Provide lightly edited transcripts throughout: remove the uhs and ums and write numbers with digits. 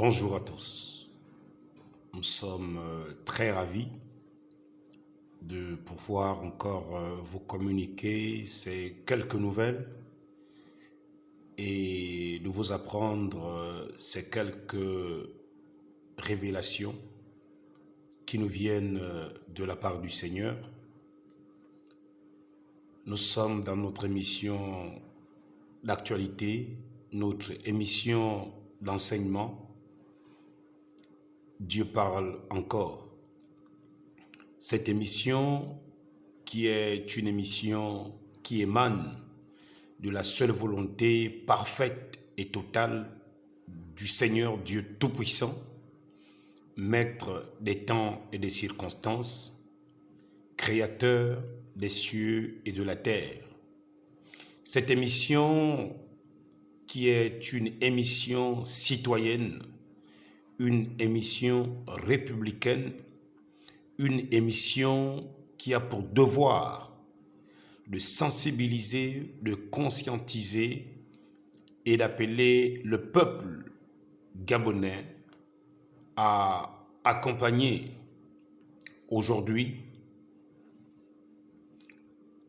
Bonjour à tous. Nous sommes très ravis de pouvoir encore vous communiquer ces quelques nouvelles et de vous apprendre ces quelques révélations qui nous viennent de la part du Seigneur. Nous sommes dans notre émission d'actualité, notre émission d'enseignement. Dieu parle encore. Cette émission qui est une émission qui émane de la seule volonté parfaite et totale du Seigneur Dieu Tout-Puissant, Maître des temps et des circonstances, Créateur des cieux et de la terre. Cette émission qui est une émission citoyenne, une émission républicaine, une émission qui a pour devoir de sensibiliser, de conscientiser et d'appeler le peuple gabonais à accompagner aujourd'hui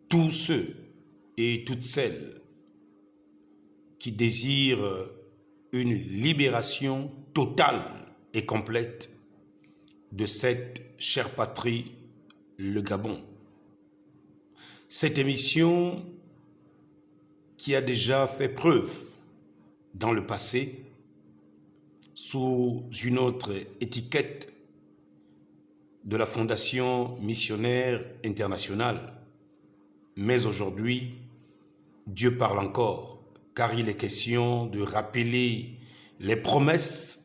tous ceux et toutes celles qui désirent une libération totale et complète de cette chère patrie, le Gabon. Cette émission qui a déjà fait preuve dans le passé sous une autre étiquette de la Fondation missionnaire internationale. Mais aujourd'hui, Dieu parle encore, car il est question de rappeler les promesses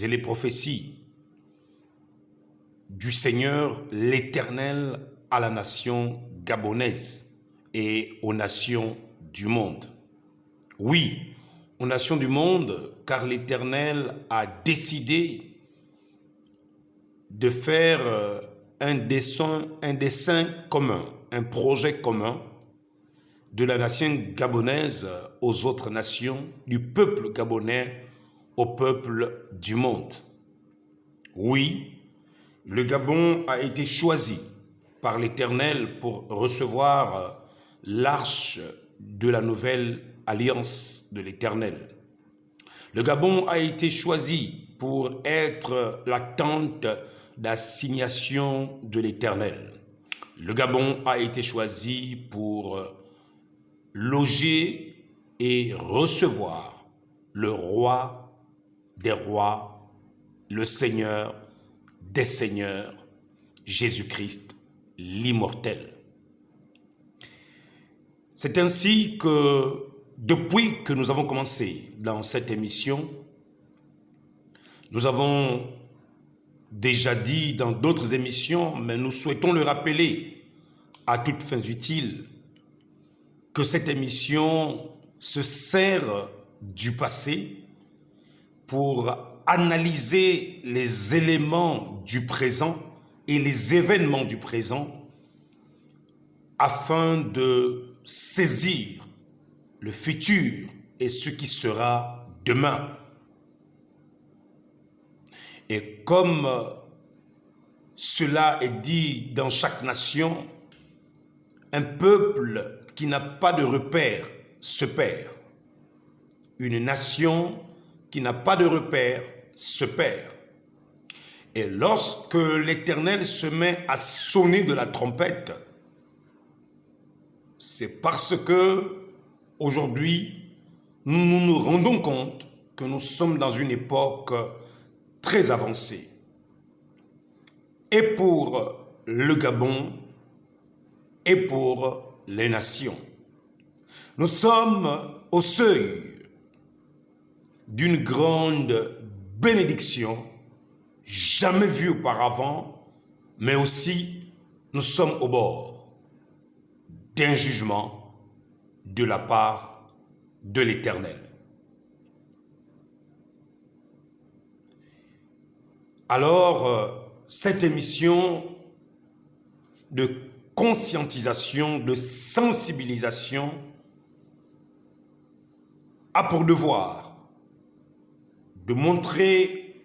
et les prophéties du Seigneur l'Éternel à la nation gabonaise et aux nations du monde. Oui, aux nations du monde, car l'Éternel a décidé de faire un dessein commun, un projet commun de la nation gabonaise aux autres nations, du peuple gabonais au peuple du monde. Oui, le Gabon a été choisi par l'Éternel pour recevoir l'arche de la nouvelle alliance de l'Éternel. Le Gabon a été choisi pour être la tente d'assignation de l'Éternel. Le Gabon a été choisi pour loger et recevoir le roi des rois, le Seigneur des seigneurs, Jésus-Christ, l'immortel. C'est ainsi que, depuis que nous avons commencé dans cette émission, nous avons déjà dit dans d'autres émissions, mais nous souhaitons le rappeler à toutes fins utiles, que cette émission se sert du passé pour analyser les éléments du présent et les événements du présent afin de saisir le futur et ce qui sera demain. Et comme cela est dit dans chaque nation, un peuple qui n'a pas de repère se perd. Une nation qui n'a pas de repère se perd. Et lorsque l'Éternel se met à sonner de la trompette, c'est parce que aujourd'hui, nous nous rendons compte que nous sommes dans une époque très avancée. Et pour le Gabon, et pour les nations. Nous sommes au seuil d'une grande bénédiction jamais vue auparavant, mais aussi nous sommes au bord d'un jugement de la part de l'Éternel. Alors, cette émission de conscientisation, de sensibilisation a pour devoir de montrer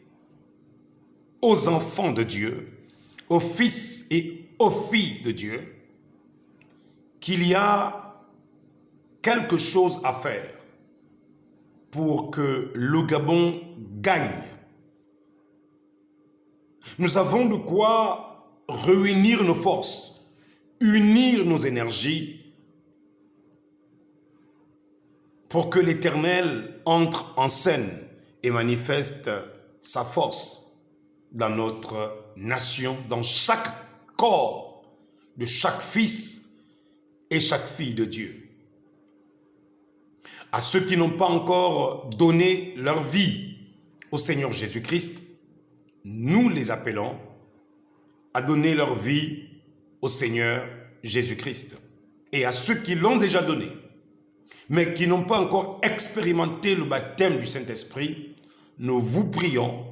aux enfants de Dieu, aux fils et aux filles de Dieu, qu'il y a quelque chose à faire pour que le Gabon gagne. Nous avons de quoi réunir nos forces, unir nos énergies pour que l'Éternel entre en scène et manifeste sa force dans notre nation, dans chaque corps de chaque fils et chaque fille de Dieu. À ceux qui n'ont pas encore donné leur vie au Seigneur Jésus-Christ, nous les appelons à donner leur vie au Seigneur Jésus-Christ. Et à ceux qui l'ont déjà donné, mais qui n'ont pas encore expérimenté le baptême du Saint-Esprit, nous vous prions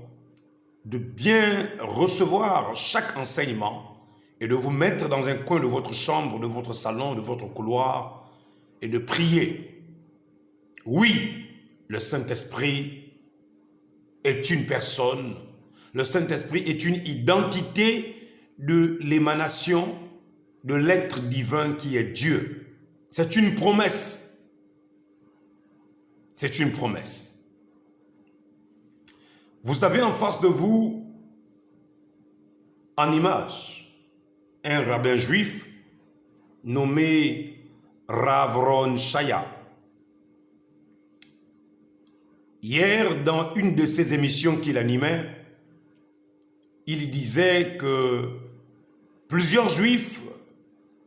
de bien recevoir chaque enseignement et de vous mettre dans un coin de votre chambre, de votre salon, de votre couloir et de prier. Oui, le Saint-Esprit est une personne. Le Saint-Esprit est une identité de l'émanation de l'être divin qui est Dieu. C'est une promesse. C'est une promesse. Vous avez en face de vous, en image, un rabbin juif nommé Rav Ron Shaya. Hier, dans une de ses émissions qu'il animait, il disait que plusieurs juifs,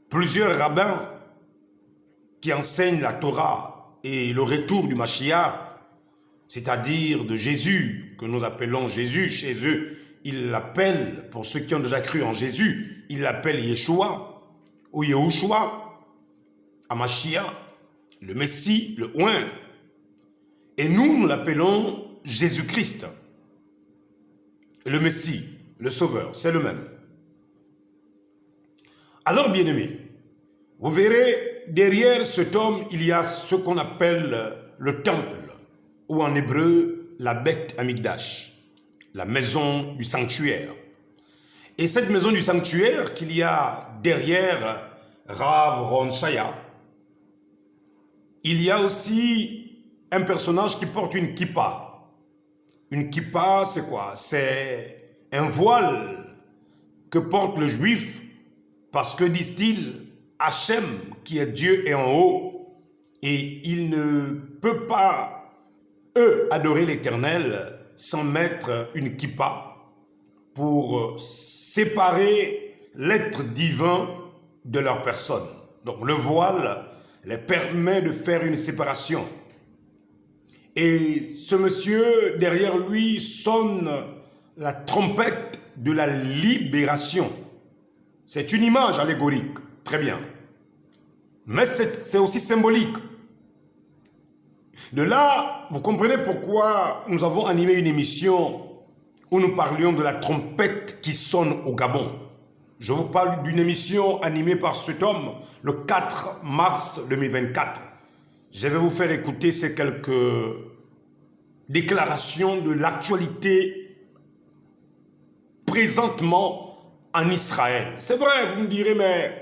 plusieurs rabbins qui enseignent la Torah et le retour du Mashiach, c'est-à-dire de Jésus, que nous appelons Jésus, chez eux, ils l'appellent, pour ceux qui ont déjà cru en Jésus, ils l'appellent Yeshua ou Yehoshua, Hamashiach, le Messie, le Oint. Et nous l'appelons Jésus-Christ, le Messie, le Sauveur, c'est le même. Alors, bien-aimés, vous verrez, derrière cet homme, il y a ce qu'on appelle le temple, ou en hébreu, la Beth Amikdash, la maison du sanctuaire. Et cette maison du sanctuaire qu'il y a derrière Rav Ron Shaya, il y a aussi un personnage qui porte une kippa. Une kippa, c'est quoi? C'est un voile que porte le juif parce que, disent-ils, Hachem, qui est Dieu, est en haut et il ne peut pas, adorer l'Éternel sans mettre une kippa pour séparer l'être divin de leur personne. Donc le voile les permet de faire une séparation. Et ce monsieur, derrière lui, sonne la trompette de la libération. C'est une image allégorique, très bien. Mais c'est aussi symbolique. De là, vous comprenez pourquoi nous avons animé une émission où nous parlions de la trompette qui sonne au Gabon. Je vous parle d'une émission animée par cet homme le 4 mars 2024. Je vais vous faire écouter ces quelques déclarations de l'actualité présentement en Israël. C'est vrai, vous me direz, mais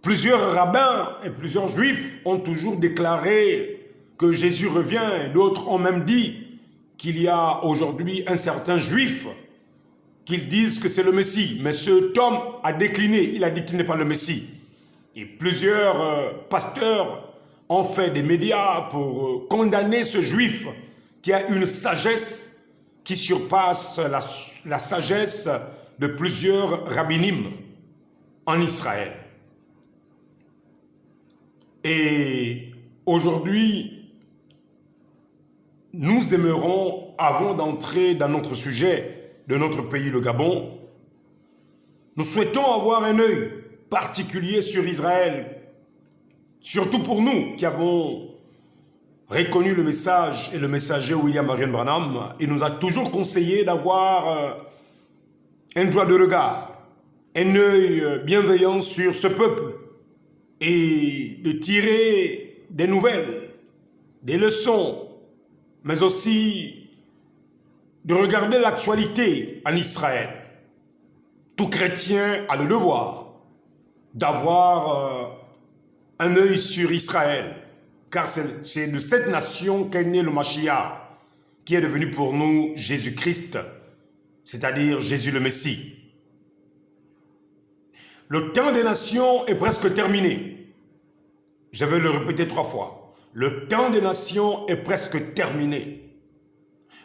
plusieurs rabbins et plusieurs juifs ont toujours déclaré que Jésus revient, et d'autres ont même dit qu'il y a aujourd'hui un certain juif qu'ils disent que c'est le Messie. Mais cet homme a décliné, il a dit qu'il n'est pas le Messie. Et plusieurs pasteurs ont fait des médias pour condamner ce juif qui a une sagesse qui surpasse la sagesse de plusieurs rabbinim en Israël. Et aujourd'hui, nous aimerons, avant d'entrer dans notre sujet de notre pays, le Gabon, nous souhaitons avoir un œil particulier sur Israël, surtout pour nous qui avons reconnu le message et le messager William Marion Branham. Il nous a toujours conseillé d'avoir un droit de regard, un œil bienveillant sur ce peuple et de tirer des nouvelles, des leçons, mais aussi de regarder l'actualité en Israël. Tout chrétien a le devoir d'avoir un œil sur Israël, car c'est de cette nation qu'est né le Mashiach, qui est devenu pour nous Jésus-Christ, c'est-à-dire Jésus le Messie. Le temps des nations est presque terminé. Je vais le répéter 3 fois. Le temps des nations est presque terminé.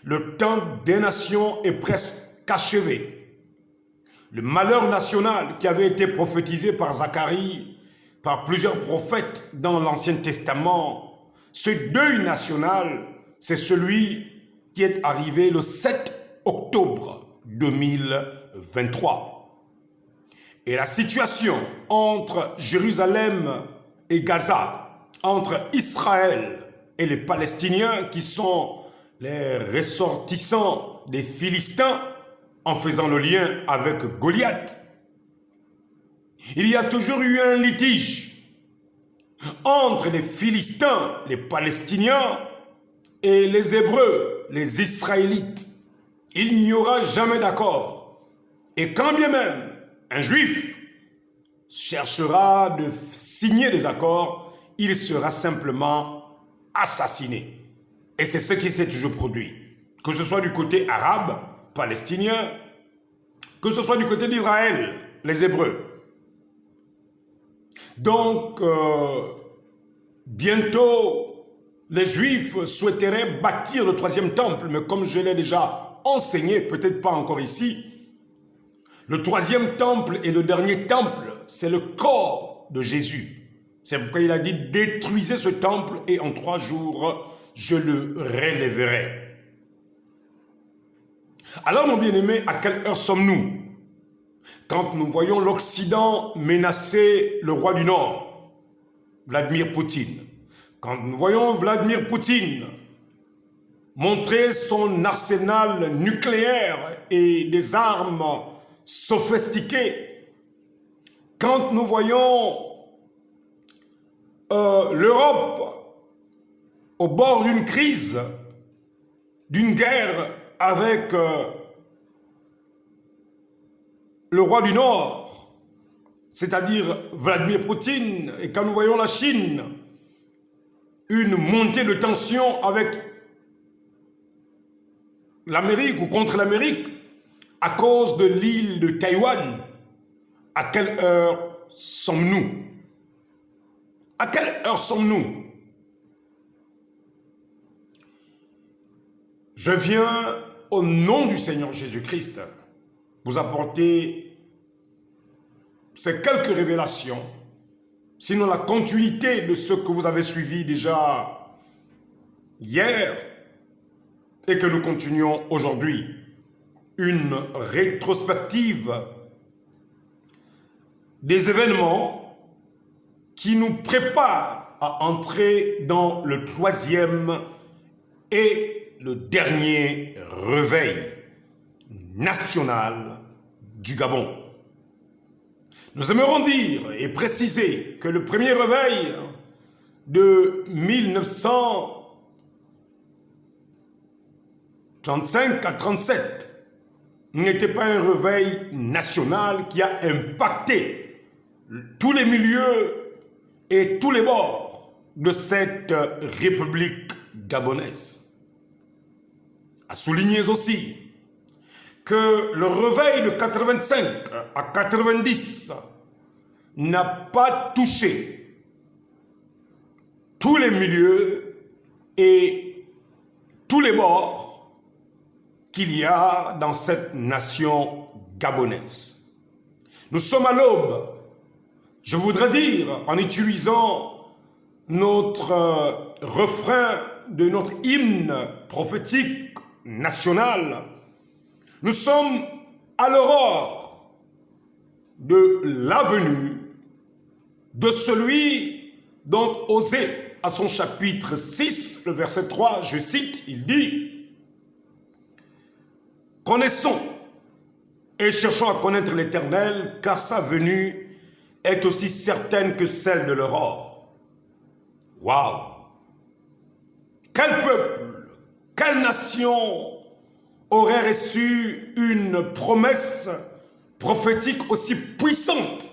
Le temps des nations est presque achevé. Le malheur national qui avait été prophétisé par Zacharie, par plusieurs prophètes dans l'Ancien Testament, ce deuil national, c'est celui qui est arrivé le 7 octobre 2023. Et la situation entre Jérusalem et Gaza, entre Israël et les Palestiniens qui sont les ressortissants des Philistins, en faisant le lien avec Goliath, il y a toujours eu un litige entre les Philistins, les Palestiniens et les Hébreux, les Israélites. Il n'y aura jamais d'accord. Et quand bien même un Juif cherchera de signer des accords, il sera simplement assassiné. Et c'est ce qui s'est toujours produit. Que ce soit du côté arabe, palestinien, que ce soit du côté d'Israël, les Hébreux. Donc, bientôt, les Juifs souhaiteraient bâtir le 3e temple, mais comme je l'ai déjà enseigné, peut-être pas encore ici, le 3e temple et le dernier temple, c'est le corps de Jésus. C'est pourquoi il a dit, détruisez ce temple et en 3 jours, je le relèverai. Alors, mon bien-aimé, à quelle heure sommes-nous? Quand nous voyons l'Occident menacer le roi du Nord, Vladimir Poutine. Quand nous voyons Vladimir Poutine montrer son arsenal nucléaire et des armes sophistiquées. Quand nous voyons l'Europe au bord d'une crise, d'une guerre avec le roi du Nord, c'est-à-dire Vladimir Poutine, et quand nous voyons la Chine, une montée de tension avec l'Amérique ou contre l'Amérique à cause de l'île de Taïwan, à quelle heure sommes-nous? À quelle heure sommes-nous? Je viens au nom du Seigneur Jésus-Christ vous apporter ces quelques révélations, sinon la continuité de ce que vous avez suivi déjà hier et que nous continuons aujourd'hui. Une rétrospective des événements qui nous préparent à entrer dans le 3e et le dernier réveil national du Gabon. Nous aimerons dire et préciser que le premier réveil de 1935 à 37 n'était pas un réveil national qui a impacté tous les milieux et tous les bords de cette République gabonaise. À souligner aussi que le réveil de 85 à 90 n'a pas touché tous les milieux et tous les bords qu'il y a dans cette nation gabonaise. Nous sommes à l'aube. Je voudrais dire, en utilisant notre refrain de notre hymne prophétique national, nous sommes à l'aurore de la venue de celui dont Osée, à son chapitre 6, le verset 3, je cite, il dit « Connaissons et cherchons à connaître l'Éternel, car sa venue est aussi certaine que celle de l'aurore. » Waouh! Quel peuple, quelle nation aurait reçu une promesse prophétique aussi puissante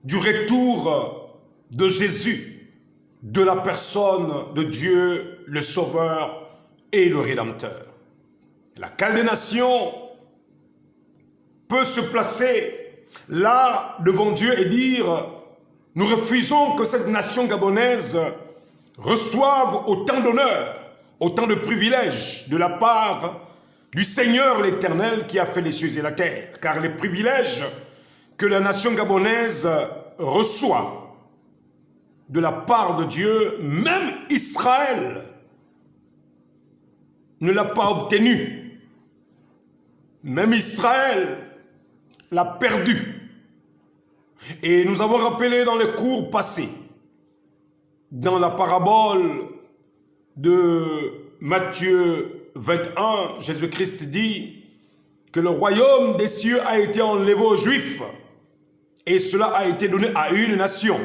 du retour de Jésus, de la personne de Dieu, le Sauveur et le Rédempteur. Laquelle des nations peut se placer là devant Dieu et dire « Nous refusons que cette nation gabonaise reçoive autant d'honneur, autant de privilèges de la part du Seigneur l'Éternel qui a fait les cieux et la terre. » Car les privilèges que la nation gabonaise reçoit de la part de Dieu, même Israël ne l'a pas obtenu. Même Israël l'a perdu. Et nous avons rappelé dans les cours passés, dans la parabole de Matthieu 21, Jésus-Christ dit que le royaume des cieux a été enlevé aux Juifs et cela a été donné à une nation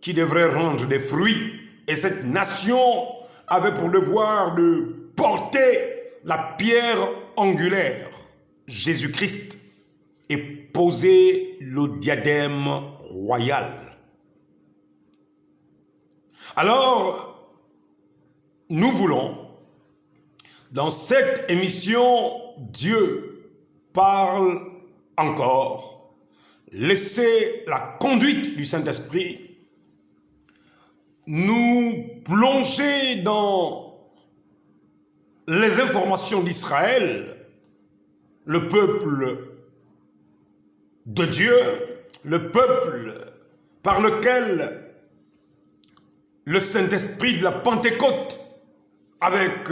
qui devrait rendre des fruits. Et cette nation avait pour devoir de porter la pierre angulaire, Jésus-Christ, et poser le diadème royal. Alors, nous voulons, dans cette émission, Dieu parle encore, laisser la conduite du Saint-Esprit nous plonger dans les informations d'Israël, le peuple de Dieu, le peuple par lequel le Saint-Esprit de la Pentecôte, avec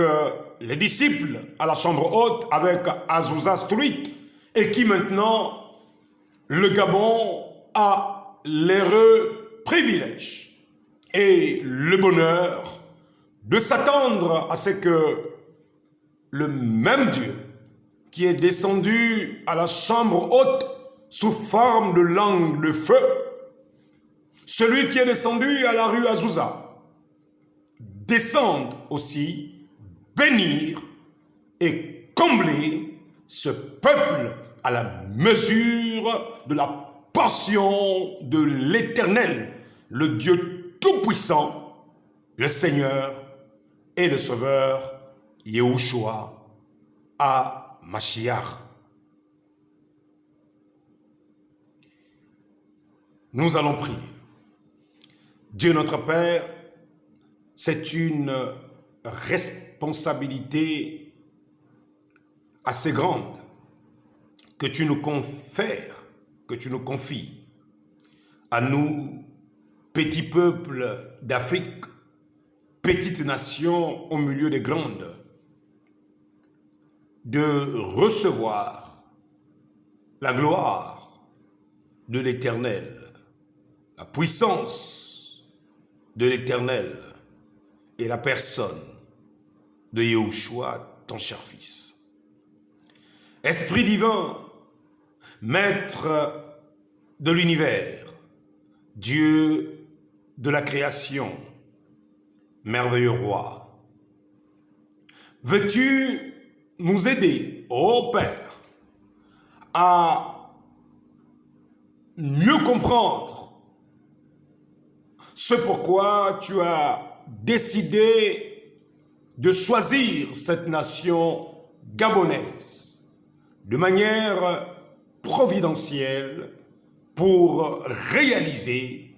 les disciples à la chambre haute, avec Azusa Street, et qui maintenant, le Gabon a l'heureux privilège et le bonheur de s'attendre à ce que le même Dieu qui est descendu à la chambre haute sous forme de langue de feu, celui qui est descendu à la rue Azusa, descende aussi bénir et combler ce peuple à la mesure de la portion de l'Éternel, le Dieu Tout-Puissant, le Seigneur et le Sauveur, Yahushua à Mashiach. Nous allons prier. Dieu notre Père, c'est une responsabilité assez grande que tu nous confères, que tu nous confies à nous, petit peuple d'Afrique, petite nation au milieu des grandes, de recevoir la gloire de l'Éternel, la puissance de l'Éternel et la personne de Yahushua, ton cher Fils. Esprit divin, Maître de l'univers, Dieu de la création, merveilleux roi, veux-tu nous aider, ô Père, à mieux comprendre ce pourquoi tu as décidé de choisir cette nation gabonaise de manière providentielle pour réaliser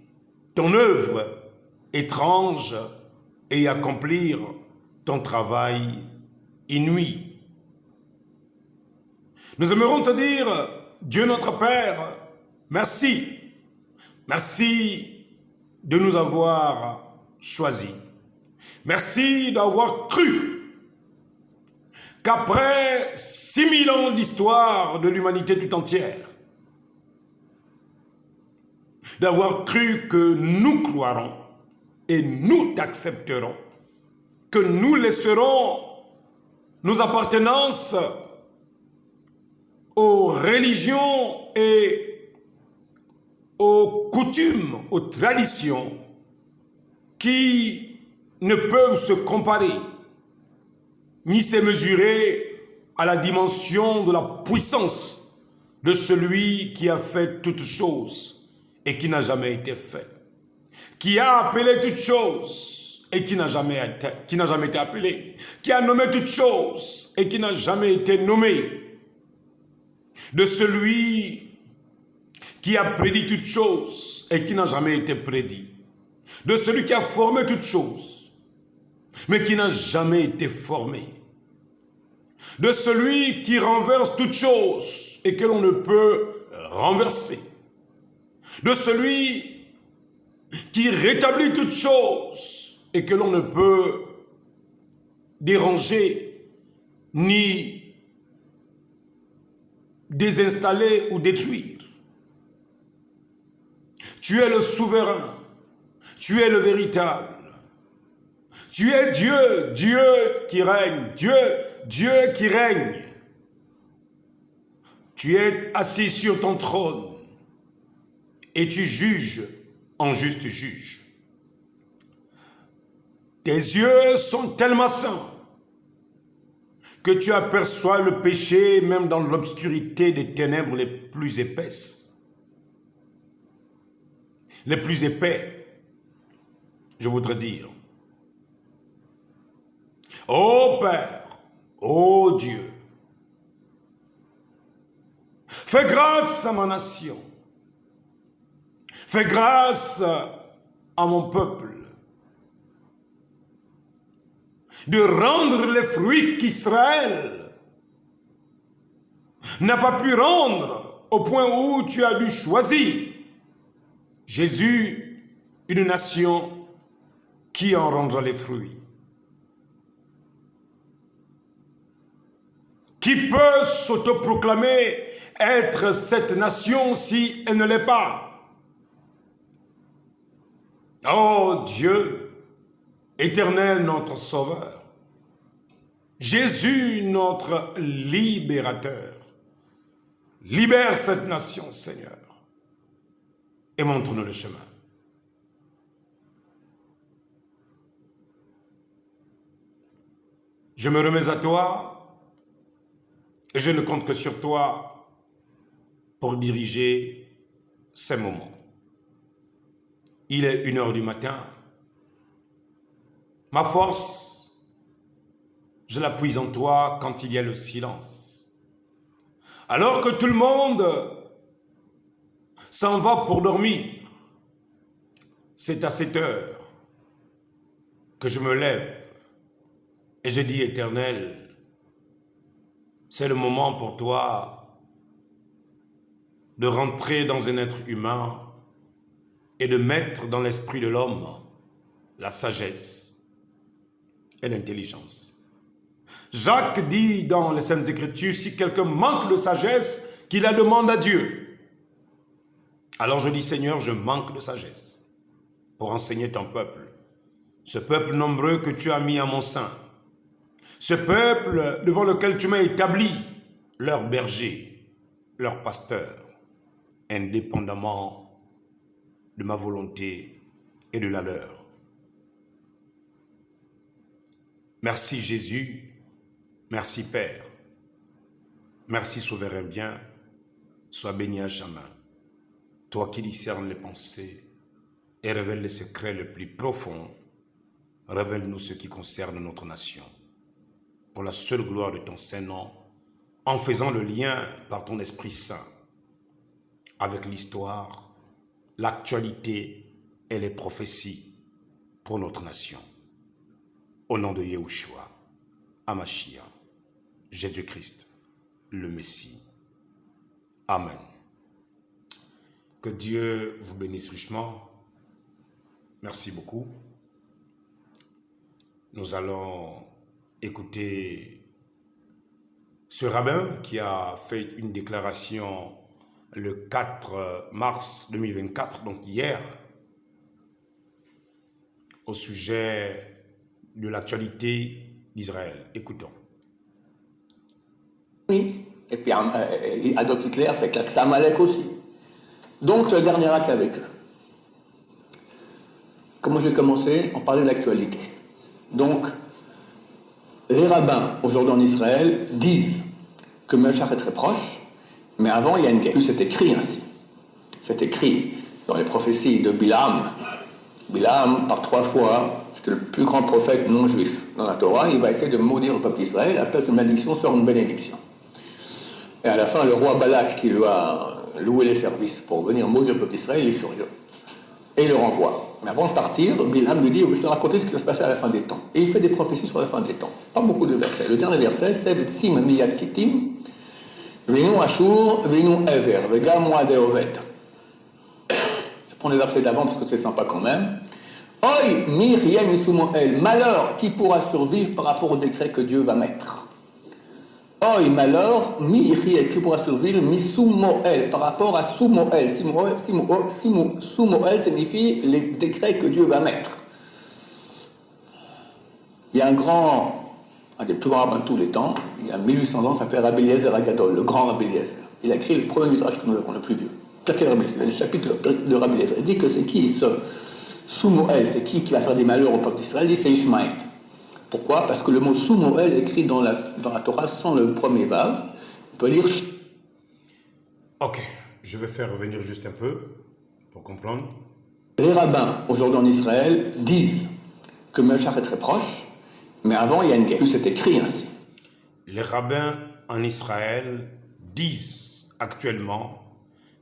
ton œuvre étrange et accomplir ton travail inouï. Nous aimerons te dire, Dieu notre Père, merci. Merci de nous avoir choisis. Merci d'avoir cru qu'après 6000 ans d'histoire de l'humanité tout entière, d'avoir cru que nous croirons et nous t'accepterons, que nous laisserons nos appartenances aux religions et aux coutumes, aux traditions qui ne peuvent se comparer ni se mesurer à la dimension de la puissance de celui qui a fait toutes choses et qui n'a jamais été fait, qui a appelé toutes choses et qui n'a jamais été appelé, qui a nommé toutes choses et qui n'a jamais été nommé, de celui qui a prédit toutes choses et qui n'a jamais été prédit, de celui qui a formé toutes choses mais qui n'a jamais été formé, de celui qui renverse toutes choses et que l'on ne peut renverser, de celui qui rétablit toutes choses et que l'on ne peut déranger ni désinstaller ou détruire. Tu es le souverain, tu es le véritable. Tu es Dieu, Dieu qui règne, Dieu qui règne. Tu es assis sur ton trône et tu juges en juste juge. Tes yeux sont tellement saints que tu aperçois le péché même dans l'obscurité des ténèbres les plus épaisses. Les plus épais, je voudrais dire. Ô Père, ô Dieu, fais grâce à ma nation, fais grâce à mon peuple, de rendre les fruits qu'Israël n'a pas pu rendre au point où tu as dû choisir, Jésus, une nation qui en rendra les fruits. Qui peut s'autoproclamer être cette nation si elle ne l'est pas? Oh Dieu, Éternel notre Sauveur, Jésus notre libérateur, libère cette nation, Seigneur, et montre-nous le chemin. Je me remets à toi et je ne compte que sur toi pour diriger ces moments. Il est 1h du matin. Ma force, je la puise en toi quand il y a le silence. Alors que tout le monde s'en va pour dormir, c'est à cette heure que je me lève et je dis, Éternel, c'est le moment pour toi de rentrer dans un être humain et de mettre dans l'esprit de l'homme la sagesse et l'intelligence. Jacques dit dans les Saintes Écritures, si quelqu'un manque de sagesse, qu'il la demande à Dieu. Alors je dis, Seigneur, je manque de sagesse pour enseigner ton peuple, ce peuple nombreux que tu as mis à mon sein, ce peuple devant lequel tu m'as établi, leur berger, leur pasteur, indépendamment de ma volonté et de la leur. Merci Jésus, merci Père, merci souverain bien, sois béni à jamais. Toi qui discernes les pensées et révèles les secrets les plus profonds, révèle-nous ce qui concerne notre nation. Pour la seule gloire de ton Saint-Nom, en faisant le lien par ton Esprit Saint avec l'histoire, l'actualité et les prophéties pour notre nation. Au nom de Yahushua, Hamashiach, Jésus-Christ, le Messie. Amen. Que Dieu vous bénisse richement. Merci beaucoup. Nous allons écouter ce rabbin qui a fait une déclaration le 4 mars 2024, donc hier, au sujet de l'actualité d'Israël. Écoutons. Oui, et puis Adolf Hitler fait klaxer Amalek aussi. Donc le dernier acte avec eux. Comment j'ai commencé? On parlait de l'actualité. Donc, Les rabbins, aujourd'hui en Israël, disent que Melchach est très proche, mais avant, il y a une guerre. C'est écrit ainsi. C'est écrit dans les prophéties de Bilam. Bilam, par 3 fois, c'était le plus grand prophète non juif dans la Torah. Il va essayer de maudire le peuple d'Israël. À la place d'une malédiction sort une bénédiction. Et à la fin, le roi Balak, qui lui a loué les services pour venir maudire le peuple d'Israël, il est furieux. Et il le renvoie. Mais avant de partir, Bilam lui dit, je vais te raconter ce qui va se passer à la fin des temps. Et il fait des prophéties sur la fin des temps. Pas beaucoup de versets. Le dernier verset, c'est Vetsim miyad kitim, venu Ashur, venu Ever, vega moade oved. Je prends les versets d'avant parce que c'est sympa quand même. Oi Miriam Isumoel, malheur qui pourra survivre par rapport au décret que Dieu va mettre. Oi malheur, Miriam qui pourra survivre, Misumoel, par rapport à Sumoel. Sumoel signifie les décrets que Dieu va mettre. Il y a un des plus grands rabbins de tous les temps, il y a 1800 ans, ça s'appelle Rabbi Eliezer Agadol, le grand Rabbi Eliezer. Il a écrit le premier midrash que nous avons, le plus vieux. Quel Rabbi Eliezer, le chapitre de Rabbi Eliezer. Il dit que c'est qui ce Sumoel, c'est qui va faire des malheurs au peuple d'Israël? Il dit c'est Ishmaël. Pourquoi? Parce que le mot Sumoel est écrit dans la Torah sans le premier vav. On peut lire. Ok, je vais faire revenir juste un peu pour comprendre. Les rabbins, aujourd'hui en Israël, disent que Melchach est très proche, mais avant il y a une guerre. C'est écrit ainsi. Les rabbins en Israël disent actuellement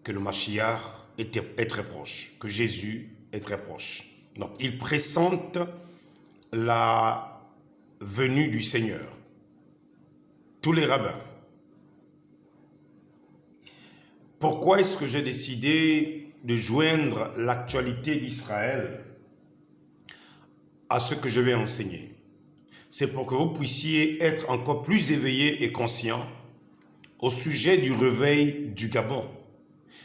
que le Mashiach est très proche, que Jésus est très proche. Donc, ils pressentent la venue du Seigneur. Tous les rabbins. Pourquoi est-ce que j'ai décidé de joindre l'actualité d'Israël à ce que je vais enseigner? C'est pour que vous puissiez être encore plus éveillés et conscients au sujet du réveil du Gabon.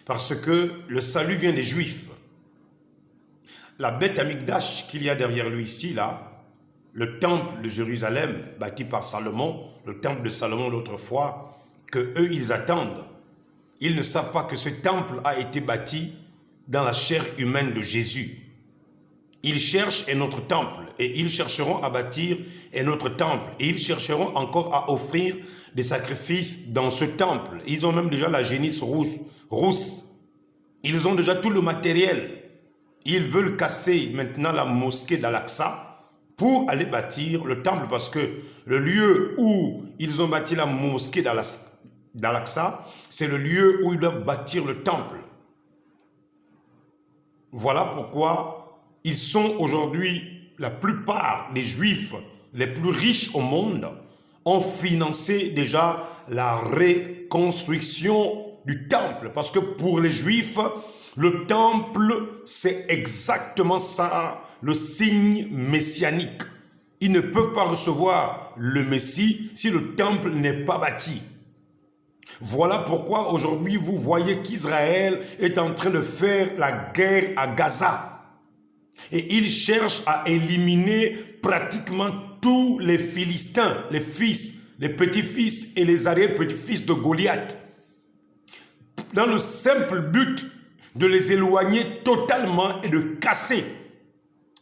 Parce que le salut vient des Juifs. La bête Amikdash qu'il y a derrière lui ici, là, le temple de Jérusalem, bâti par Salomon, le temple de Salomon d'autrefois, que eux ils attendent. Ils ne savent pas que ce temple a été bâti dans la chair humaine de Jésus. Ils cherchent un autre temple et ils chercheront à bâtir un autre temple et ils chercheront encore à offrir des sacrifices dans ce temple. Ils ont même déjà la génisse rousse. Ils ont déjà tout le matériel. Ils veulent casser maintenant la mosquée d'Al-Aqsa pour aller bâtir le temple parce que le lieu où ils ont bâti la mosquée d'Al-Aqsa, c'est le lieu où ils doivent bâtir le temple. Voilà pourquoi ils sont aujourd'hui, la plupart des Juifs les plus riches au monde ont financé déjà la reconstruction du temple. Parce que pour les Juifs, le temple, c'est exactement ça, le signe messianique. Ils ne peuvent pas recevoir le Messie si le temple n'est pas bâti. Voilà pourquoi aujourd'hui vous voyez qu'Israël est en train de faire la guerre à Gaza. Et il cherche à éliminer pratiquement tous les Philistins, les fils, les petits-fils et les arrière-petits-fils de Goliath. Dans le simple but de les éloigner totalement et de casser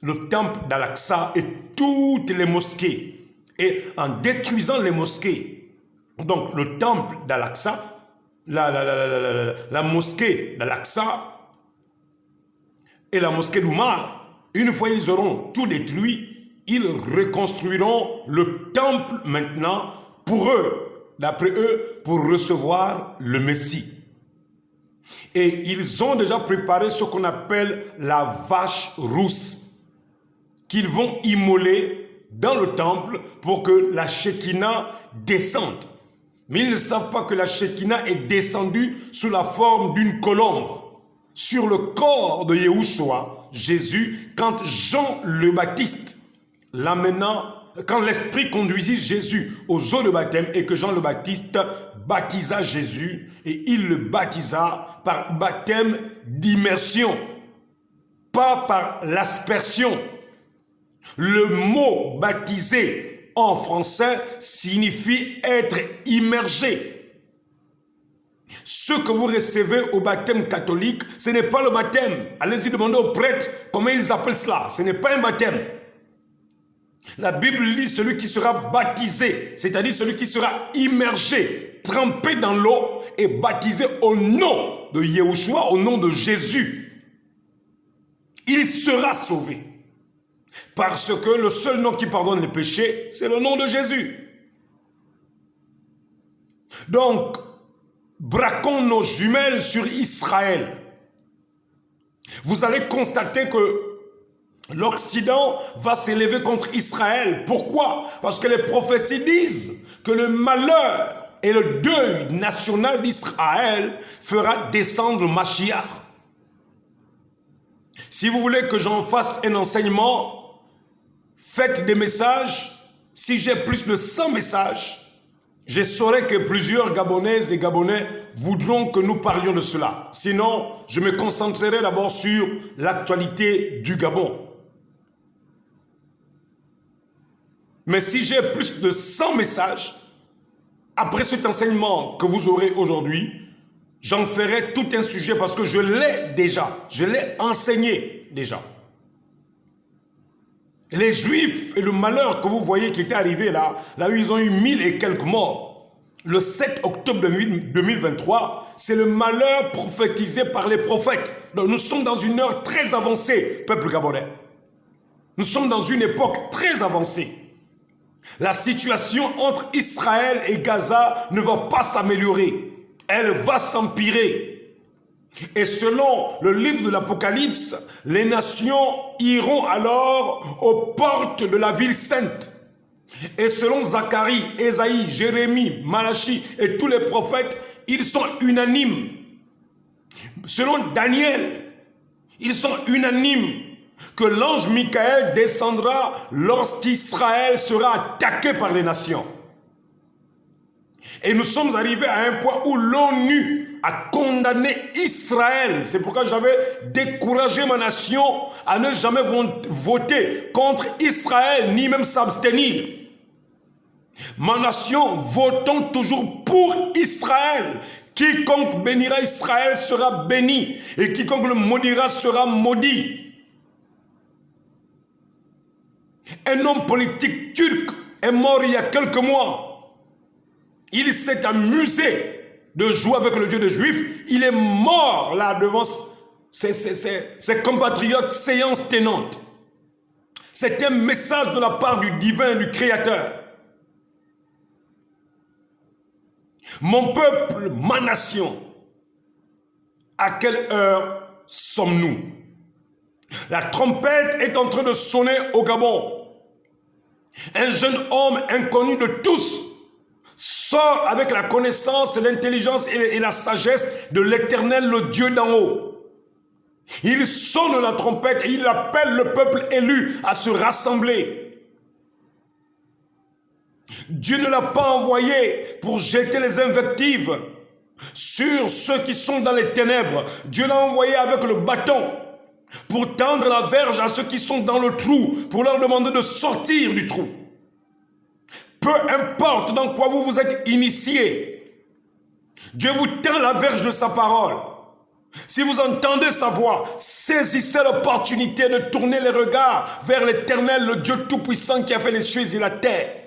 le temple d'Al-Aqsa et toutes les mosquées. Et en détruisant les mosquées, donc le temple d'Al-Aqsa, la mosquée d'Al-Aqsa et la mosquée d'Oumar, une fois ils auront tout détruit, ils reconstruiront le temple maintenant pour eux, d'après eux, pour recevoir le Messie. Et ils ont déjà préparé ce qu'on appelle la vache rousse, qu'ils vont immoler dans le temple pour que la Shekinah descende. Mais ils ne savent pas que la Shekinah est descendue sous la forme d'une colombe sur le corps de Yahushua, Jésus, quand Jean le Baptiste l'amenant, quand l'Esprit conduisit Jésus aux eaux de baptême et que Jean le Baptiste baptisa Jésus et il le baptisa par baptême d'immersion, pas par l'aspersion. Le mot baptisé en français signifie être immergé. Ce que vous recevez au baptême catholique, ce n'est pas le baptême. Allez-y demander aux prêtres comment ils appellent cela. Ce n'est pas un baptême. La Bible dit celui qui sera baptisé, c'est-à-dire celui qui sera immergé, trempé dans l'eau et baptisé au nom de Yahushua, au nom de Jésus. Il sera sauvé. Parce que le seul nom qui pardonne les péchés, c'est le nom de Jésus. Donc, braquons nos jumelles sur Israël. Vous allez constater que l'Occident va s'élever contre Israël. Pourquoi? Parce que les prophéties disent que le malheur et le deuil national d'Israël fera descendre le Mashiach. Si vous voulez que j'en fasse un enseignement, faites des messages. Si j'ai plus de 100 messages, je saurai que plusieurs Gabonaises et Gabonais voudront que nous parlions de cela. Sinon, je me concentrerai d'abord sur l'actualité du Gabon. Mais si j'ai plus de 100 messages, après cet enseignement que vous aurez aujourd'hui, j'en ferai tout un sujet parce que je l'ai déjà. Je l'ai enseigné déjà. Les Juifs et le malheur que vous voyez qui était arrivé là où ils ont eu 1000 et quelques morts, le 7 octobre 2023, c'est le malheur prophétisé par les prophètes. Donc nous sommes dans une heure très avancée, peuple gabonais. Nous sommes dans une époque très avancée. La situation entre Israël et Gaza ne va pas s'améliorer. Elle va s'empirer. Et selon le livre de l'Apocalypse, les nations iront alors aux portes de la ville sainte. Et selon Zacharie, Ésaïe, Jérémie, Malachi et tous les prophètes, ils sont unanimes. Selon Daniel, ils sont unanimes que l'ange Michael descendra lorsqu'Israël sera attaqué par les nations. Et nous sommes arrivés à un point où l'ONU a condamné Israël. C'est pourquoi j'avais découragé ma nation à ne jamais voter contre Israël, ni même s'abstenir. Ma nation, votons toujours pour Israël. Quiconque bénira Israël sera béni, et quiconque le maudira sera maudit. Un homme politique turc est mort il y a quelques mois. Il s'est amusé de jouer avec le Dieu des Juifs. Il est mort là devant ses compatriotes séance tenante. C'est un message de la part du divin, du Créateur. Mon peuple, ma nation, à quelle heure sommes-nous? La trompette est en train de sonner au Gabon. Un jeune homme inconnu de tous sort avec la connaissance, l'intelligence et la sagesse de l'Éternel, le Dieu d'en haut. Il sonne la trompette et il appelle le peuple élu à se rassembler. Dieu ne l'a pas envoyé pour jeter les invectives sur ceux qui sont dans les ténèbres. Dieu l'a envoyé avec le bâton pour tendre la verge à ceux qui sont dans le trou, pour leur demander de sortir du trou. Peu importe dans quoi vous vous êtes initiés, Dieu vous tend la verge de sa parole. Si vous entendez sa voix, saisissez l'opportunité de tourner les regards vers l'Éternel, le Dieu Tout-Puissant qui a fait les cieux et la terre.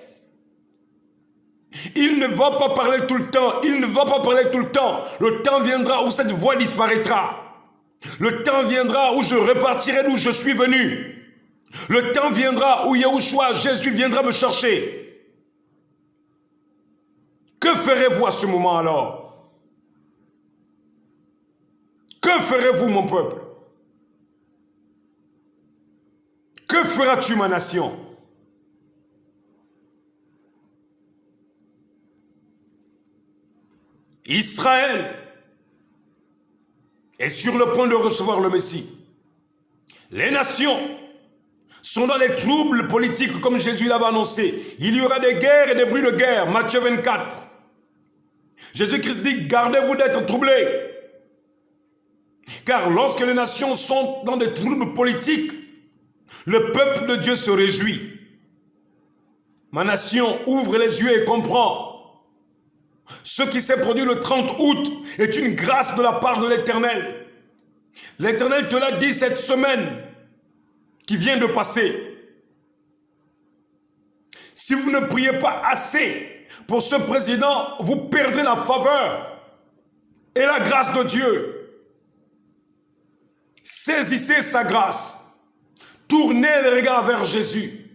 Il ne va pas parler tout le temps, il ne va pas parler tout le temps. Le temps viendra où cette voix disparaîtra. Le temps viendra où je repartirai d'où je suis venu. Le temps viendra où Yahushua, Jésus, viendra me chercher. Que ferez-vous à ce moment alors? Que ferez-vous, mon peuple? Que feras-tu, ma nation? Israël est sur le point de recevoir le Messie. Les nations sont dans les troubles politiques comme Jésus l'avait annoncé. Il y aura des guerres et des bruits de guerre. Matthieu 24. Jésus-Christ dit, gardez-vous d'être troublés. Car lorsque les nations sont dans des troubles politiques, le peuple de Dieu se réjouit. Ma nation ouvre les yeux et comprend. Ce qui s'est produit le 30 août est une grâce de la part de l'Éternel. L'Éternel te l'a dit cette semaine qui vient de passer. Si vous ne priez pas assez pour ce président, vous perdrez la faveur et la grâce de Dieu. Saisissez sa grâce. Tournez les regards vers Jésus.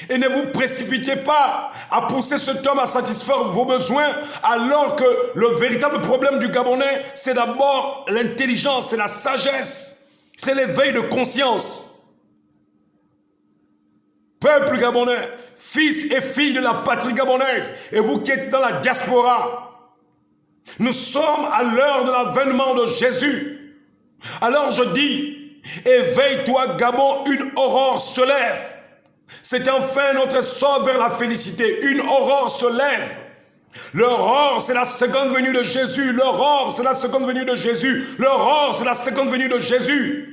Et ne vous précipitez pas à pousser cet homme à satisfaire vos besoins, alors que le véritable problème du Gabonais, c'est d'abord l'intelligence, c'est la sagesse, c'est l'éveil de conscience. Peuple gabonais, fils et filles de la patrie gabonaise, et vous qui êtes dans la diaspora, nous sommes à l'heure de l'avènement de Jésus. Alors je dis, éveille-toi Gabon, une aurore se lève. C'est enfin notre sort vers la félicité. Une aurore se lève. L'aurore, c'est la seconde venue de Jésus. L'aurore, c'est la seconde venue de Jésus. L'aurore, c'est la seconde venue de Jésus.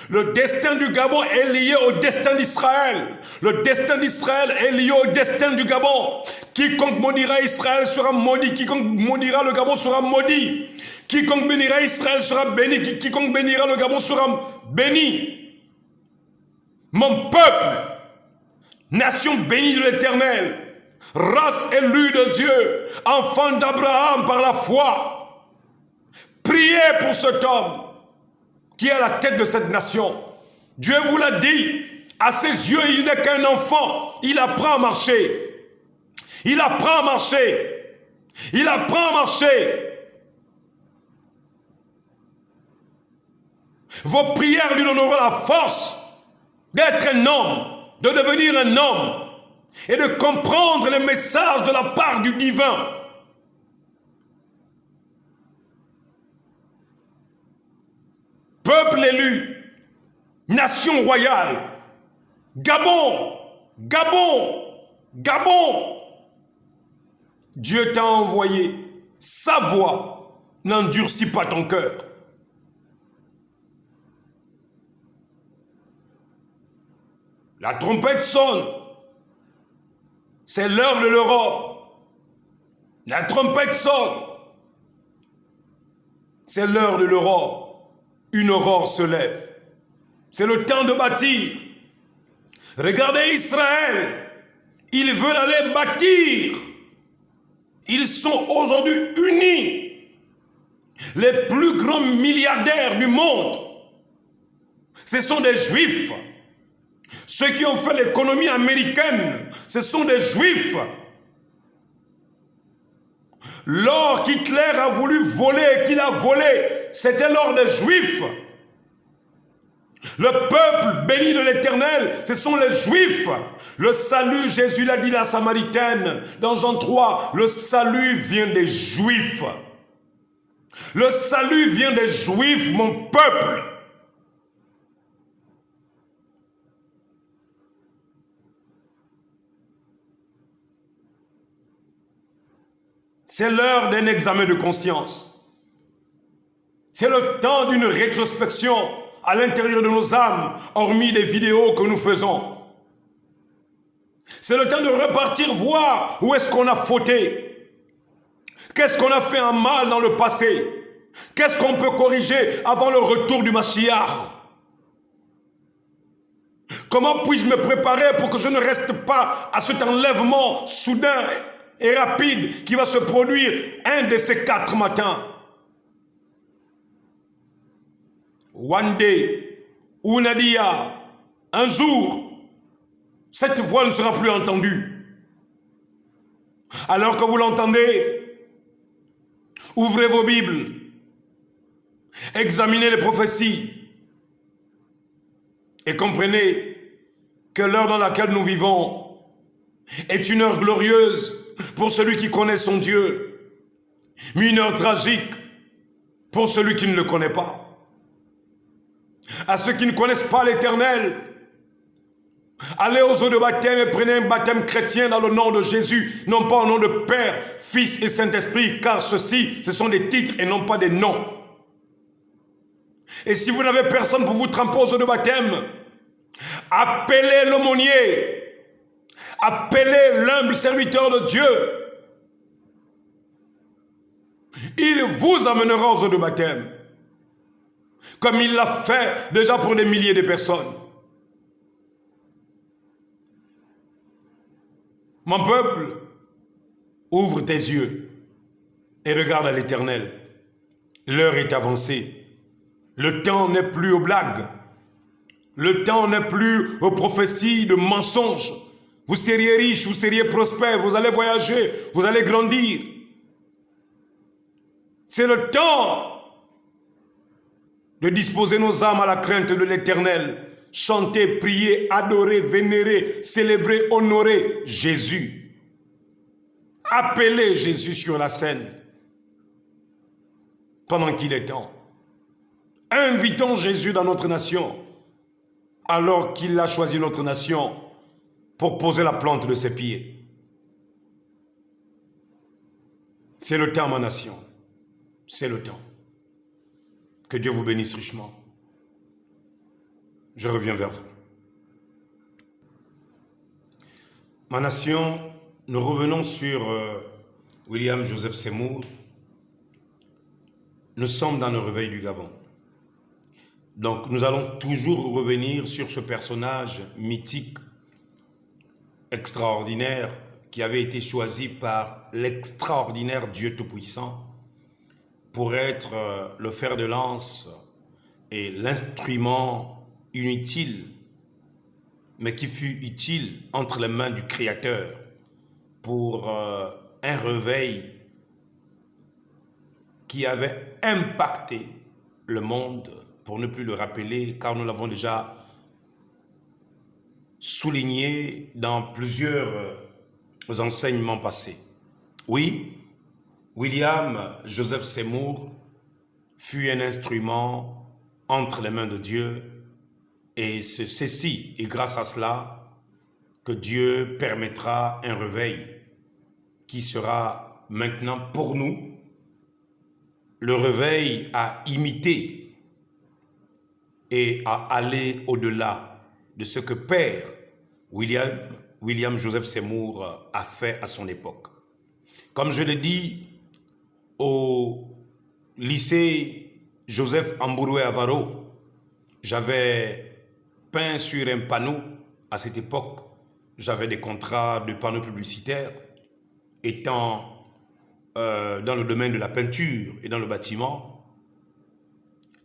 Le destin du Gabon est lié au destin d'Israël. Le destin d'Israël est lié au destin du Gabon. Quiconque maudira Israël sera maudit. Quiconque maudira le Gabon sera maudit. Quiconque bénira Israël sera béni. Quiconque bénira le Gabon sera béni. Mon peuple, nation bénie de l'Éternel, race élue de Dieu, enfant d'Abraham par la foi, priez pour cet homme qui est à la tête de cette nation. Dieu vous l'a dit, à ses yeux, il n'est qu'un enfant. Il apprend à marcher. Il apprend à marcher. Il apprend à marcher. Vos prières lui donneront la force d'être un homme, de devenir un homme et de comprendre les messages de la part du divin. Peuple élu, nation royale, Gabon, Gabon, Gabon. Dieu t'a envoyé, sa voix n'endurcit pas ton cœur. La trompette sonne, c'est l'heure de l'aurore. La trompette sonne, c'est l'heure de l'aurore. Une aurore se lève. C'est le temps de bâtir. Regardez Israël. Ils veulent aller bâtir. Ils sont aujourd'hui unis. Les plus grands milliardaires du monde, ce sont des Juifs. Ceux qui ont fait l'économie américaine, ce sont des Juifs. L'or qu'Hitler a voulu voler, qu'il a volé, c'était l'or des Juifs. Le peuple béni de l'Éternel, ce sont les Juifs. Le salut, Jésus l'a dit à la Samaritaine, dans Jean 3, le salut vient des Juifs. Le salut vient des Juifs, mon peuple. C'est l'heure d'un examen de conscience. C'est le temps d'une rétrospection à l'intérieur de nos âmes, hormis des vidéos que nous faisons. C'est le temps de repartir voir où est-ce qu'on a fauté. Qu'est-ce qu'on a fait en mal dans le passé? Qu'est-ce qu'on peut corriger avant le retour du Mashiach? Comment puis-je me préparer pour que je ne reste pas à cet enlèvement soudain et rapide qui va se produire un de ces 4 matins? One day, una dia, un jour, cette voix ne sera plus entendue. Alors que vous l'entendez, ouvrez vos Bibles, examinez les prophéties et comprenez que l'heure dans laquelle nous vivons est une heure glorieuse pour celui qui connaît son Dieu, mais une heure tragique pour celui qui ne le connaît pas. À ceux qui ne connaissent pas l'Éternel, allez aux eaux de baptême et prenez un baptême chrétien dans le nom de Jésus, non pas au nom de Père, Fils et Saint-Esprit, car ceux-ci, ce sont des titres et non pas des noms. Et si vous n'avez personne pour vous tremper aux eaux de baptême, appelez l'aumônier, appelez l'humble serviteur de Dieu. Il vous amènera aux eaux de baptême, comme il l'a fait déjà pour des milliers de personnes. Mon peuple, ouvre tes yeux et regarde à l'Éternel. L'heure est avancée. Le temps n'est plus aux blagues. Le temps n'est plus aux prophéties de mensonges. Vous seriez riches, vous seriez prospères, vous allez voyager, vous allez grandir. C'est le temps de disposer nos âmes à la crainte de l'Éternel. Chanter, prier, adorer, vénérer, célébrer, honorer Jésus. Appeler Jésus sur la scène pendant qu'il est temps. Invitons Jésus dans notre nation alors qu'il a choisi notre nation pour poser la plante de ses pieds. C'est le temps, ma nation. C'est le temps. Que Dieu vous bénisse richement. Je reviens vers vous. Ma nation, nous revenons sur William Joseph Seymour. Nous sommes dans le réveil du Gabon. Donc nous allons toujours revenir sur ce personnage mythique, extraordinaire, qui avait été choisi par l'extraordinaire Dieu Tout-Puissant pour être le fer de lance et l'instrument inutile, mais qui fut utile entre les mains du Créateur pour un réveil qui avait impacté le monde, pour ne plus le rappeler, car nous l'avons déjà souligné dans plusieurs enseignements passés. Oui, William Joseph Seymour fut un instrument entre les mains de Dieu, et c'est ceci, et grâce à cela, que Dieu permettra un réveil qui sera maintenant pour nous le réveil à imiter et à aller au-delà de ce que Père William Joseph Seymour a fait à son époque. Comme je l'ai dit, au lycée Joseph Ambouroué Avaro, j'avais peint sur un panneau. À cette époque, j'avais des contrats de panneaux publicitaires. Étant dans le domaine de la peinture et dans le bâtiment,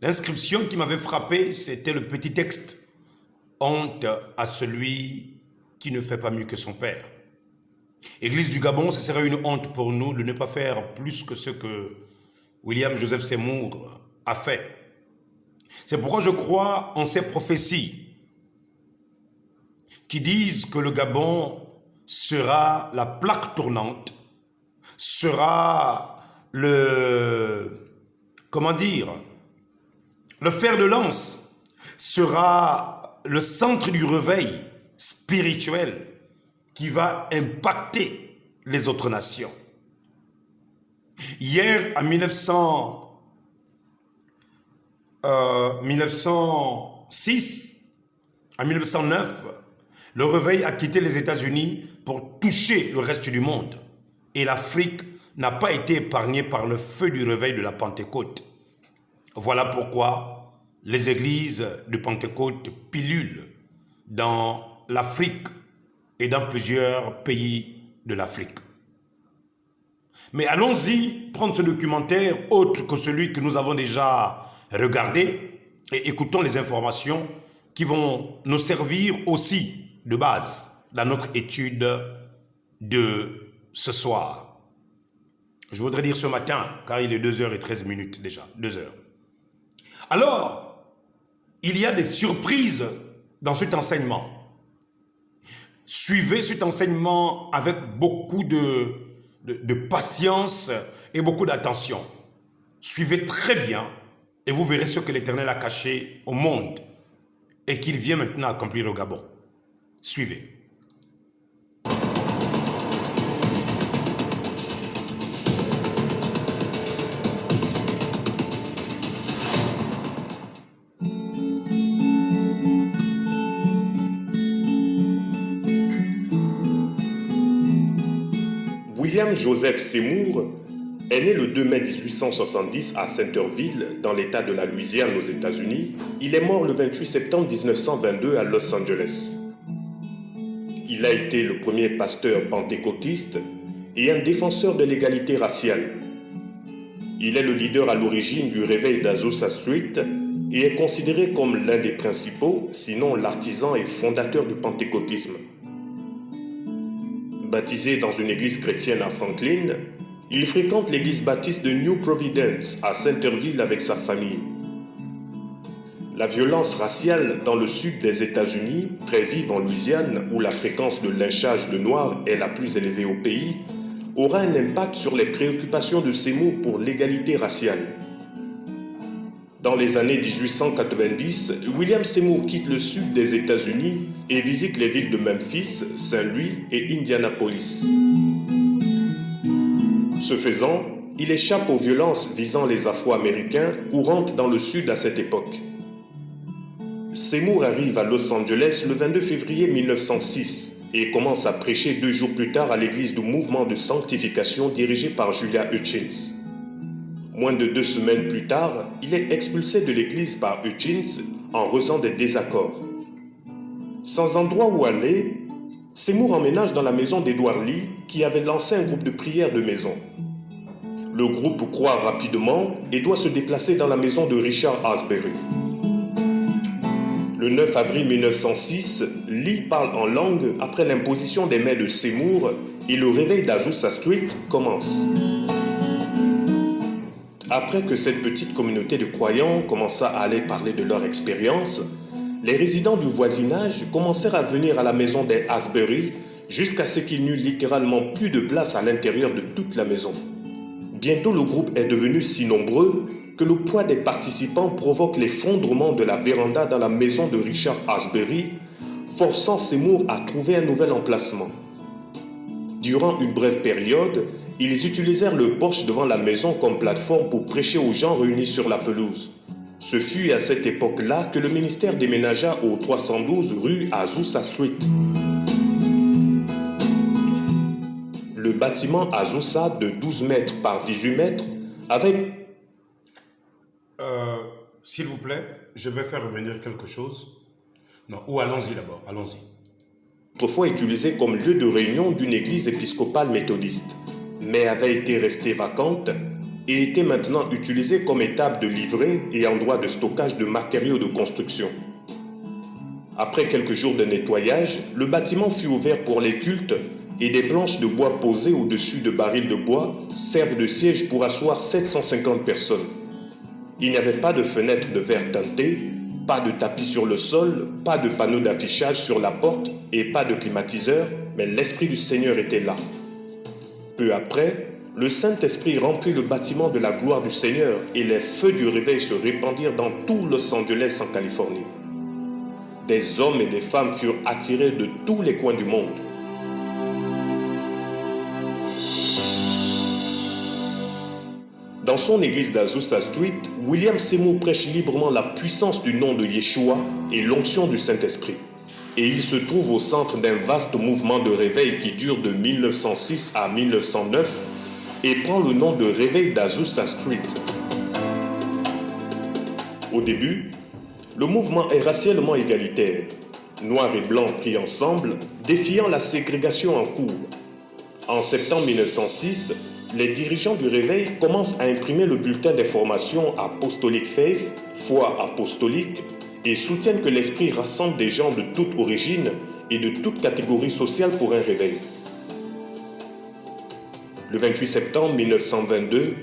l'inscription qui m'avait frappé, c'était le petit texte « Honte à celui qui ne fait pas mieux que son père ». Église du Gabon, ce serait une honte pour nous de ne pas faire plus que ce que William Joseph Seymour a fait. C'est pourquoi je crois en ces prophéties qui disent que le Gabon sera la plaque tournante, sera le fer de lance, sera le centre du réveil spirituel qui va impacter les autres nations. Hier, en 1906, en 1909, le réveil a quitté les États-Unis pour toucher le reste du monde. Et l'Afrique n'a pas été épargnée par le feu du réveil de la Pentecôte. Voilà pourquoi les églises de Pentecôte pilulent dans l'Afrique et dans plusieurs pays de l'Afrique. Mais allons-y prendre ce documentaire autre que celui que nous avons déjà regardé et écoutons les informations qui vont nous servir aussi de base dans notre étude de ce soir. Je voudrais dire ce matin, car il est 2h13 déjà, 2h. Alors, il y a des surprises dans cet enseignement. Suivez cet enseignement avec beaucoup de patience et beaucoup d'attention. Suivez très bien et vous verrez ce que l'Éternel a caché au monde et qu'il vient maintenant accomplir au Gabon. Suivez. William Joseph Seymour est né le 2 mai 1870 à Centerville, dans l'État de la Louisiane aux États-Unis. Il est mort le 28 septembre 1922 à Los Angeles. Il a été le premier pasteur pentecôtiste et un défenseur de l'égalité raciale. Il est le leader à l'origine du réveil d'Azusa Street et est considéré comme l'un des principaux, sinon l'artisan et fondateur du pentecôtisme. Baptisé dans une église chrétienne à Franklin, il fréquente l'église baptiste de New Providence à Centerville avec sa famille. La violence raciale dans le sud des États-Unis, très vive en Louisiane où la fréquence de lynchage de Noirs est la plus élevée au pays, aura un impact sur les préoccupations de Seymour pour l'égalité raciale. Dans les années 1890, William Seymour quitte le sud des États-Unis et visite les villes de Memphis, Saint-Louis et Indianapolis. Ce faisant, il échappe aux violences visant les Afro-Américains courantes dans le sud à cette époque. Seymour arrive à Los Angeles le 22 février 1906 et commence à prêcher 2 jours plus tard à l'église du mouvement de sanctification dirigé par Julia Hutchins. Moins de 2 semaines plus tard, il est expulsé de l'église par Hutchins en raison des désaccords. Sans endroit où aller, Seymour emménage dans la maison d'Edward Lee qui avait lancé un groupe de prière de maison. Le groupe croît rapidement et doit se déplacer dans la maison de Richard Asbury. Le 9 avril 1906, Lee parle en langue après l'imposition des mains de Seymour et le réveil d'Azusa Street commence. Après que cette petite communauté de croyants commença à aller parler de leur expérience, les résidents du voisinage commencèrent à venir à la maison des Asbury jusqu'à ce qu'il n'y eût littéralement plus de place à l'intérieur de toute la maison. Bientôt le groupe est devenu si nombreux que le poids des participants provoque l'effondrement de la véranda dans la maison de Richard Asbury, forçant Seymour à trouver un nouvel emplacement. Durant une brève période, ils utilisèrent le porche devant la maison comme plateforme pour prêcher aux gens réunis sur la pelouse. Ce fut à cette époque-là que le ministère déménagea au 312 rue Azusa Street. Le bâtiment Azusa de 12 mètres par 18 mètres avait... S'il vous plaît, je vais faire revenir quelque chose. Non, ou allons-y d'abord, allons-y. Autrefois utilisé comme lieu de réunion d'une église épiscopale méthodiste, mais avait été restée vacante et était maintenant utilisée comme étape de livret et endroit de stockage de matériaux de construction. Après quelques jours de nettoyage, le bâtiment fut ouvert pour les cultes et des planches de bois posées au-dessus de barils de bois servent de siège pour asseoir 750 personnes. Il n'y avait pas de fenêtres de verre teinté, pas de tapis sur le sol, pas de panneau d'affichage sur la porte et pas de climatiseur, mais l'Esprit du Seigneur était là. Peu après, le Saint-Esprit remplit le bâtiment de la gloire du Seigneur et les feux du réveil se répandirent dans tout Los Angeles en Californie. Des hommes et des femmes furent attirés de tous les coins du monde. Dans son église d'Azusa Street, William Seymour prêche librement la puissance du nom de Yeshua et l'onction du Saint-Esprit. Et il se trouve au centre d'un vaste mouvement de réveil qui dure de 1906 à 1909 et prend le nom de Réveil d'Azusa Street. Au début, le mouvement est racialement égalitaire. Noirs et blancs prient ensemble, défiant la ségrégation en cours. En septembre 1906, les dirigeants du Réveil commencent à imprimer le bulletin d'information Apostolic Faith, foi apostolique, et soutiennent que l'Esprit rassemble des gens de toute origine et de toute catégorie sociale pour un réveil. Le 28 septembre 1922,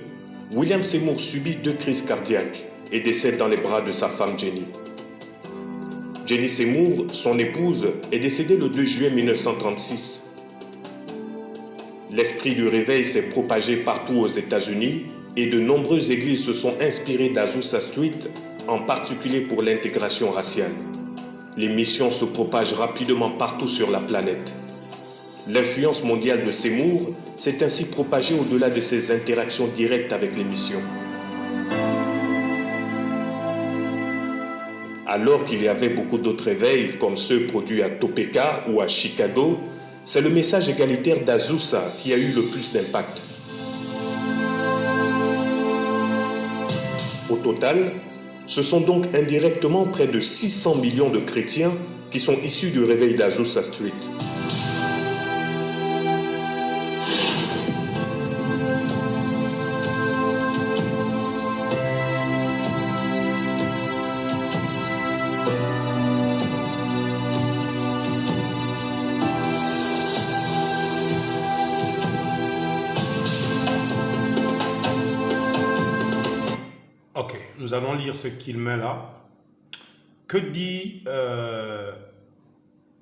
William Seymour subit 2 crises cardiaques et décède dans les bras de sa femme Jenny. Jenny Seymour, son épouse, est décédée le 2 juillet 1936. L'esprit du réveil s'est propagé partout aux États-Unis et de nombreuses églises se sont inspirées d'Azusa Street, en particulier pour l'intégration raciale. Les missions se propagent rapidement partout sur la planète. L'influence mondiale de Seymour s'est ainsi propagée au-delà de ses interactions directes avec les missions. Alors qu'il y avait beaucoup d'autres réveils, comme ceux produits à Topeka ou à Chicago, c'est le message égalitaire d'Azusa qui a eu le plus d'impact. Au total, Ce sont donc indirectement près de 600 millions de chrétiens qui sont issus du réveil d'Azusa Street. Ok, nous allons lire ce qu'il met là. Que dit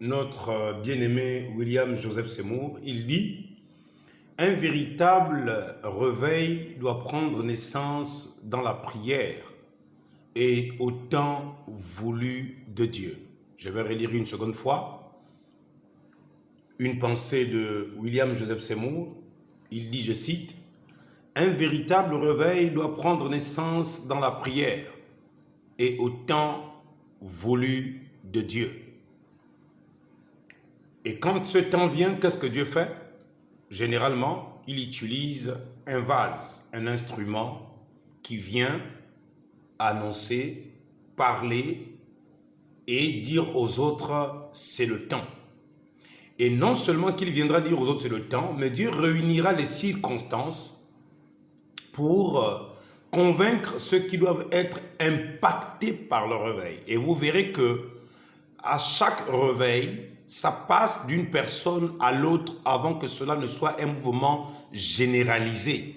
notre bien-aimé William Joseph Seymour? Il dit « Un véritable réveil doit prendre naissance dans la prière et au temps voulu de Dieu. » Je vais relire une seconde fois. Une pensée de William Joseph Seymour. Il dit, je cite, « Un véritable réveil doit prendre naissance dans la prière et au temps voulu de Dieu. » Et quand ce temps vient, qu'est-ce que Dieu fait? Généralement, il utilise un vase, un instrument qui vient annoncer, parler et dire aux autres, c'est le temps. Et non seulement qu'il viendra dire aux autres, c'est le temps, mais Dieu réunira les circonstances pour convaincre ceux qui doivent être impactés par le réveil. Et vous verrez que à chaque réveil, ça passe d'une personne à l'autre avant que cela ne soit un mouvement généralisé.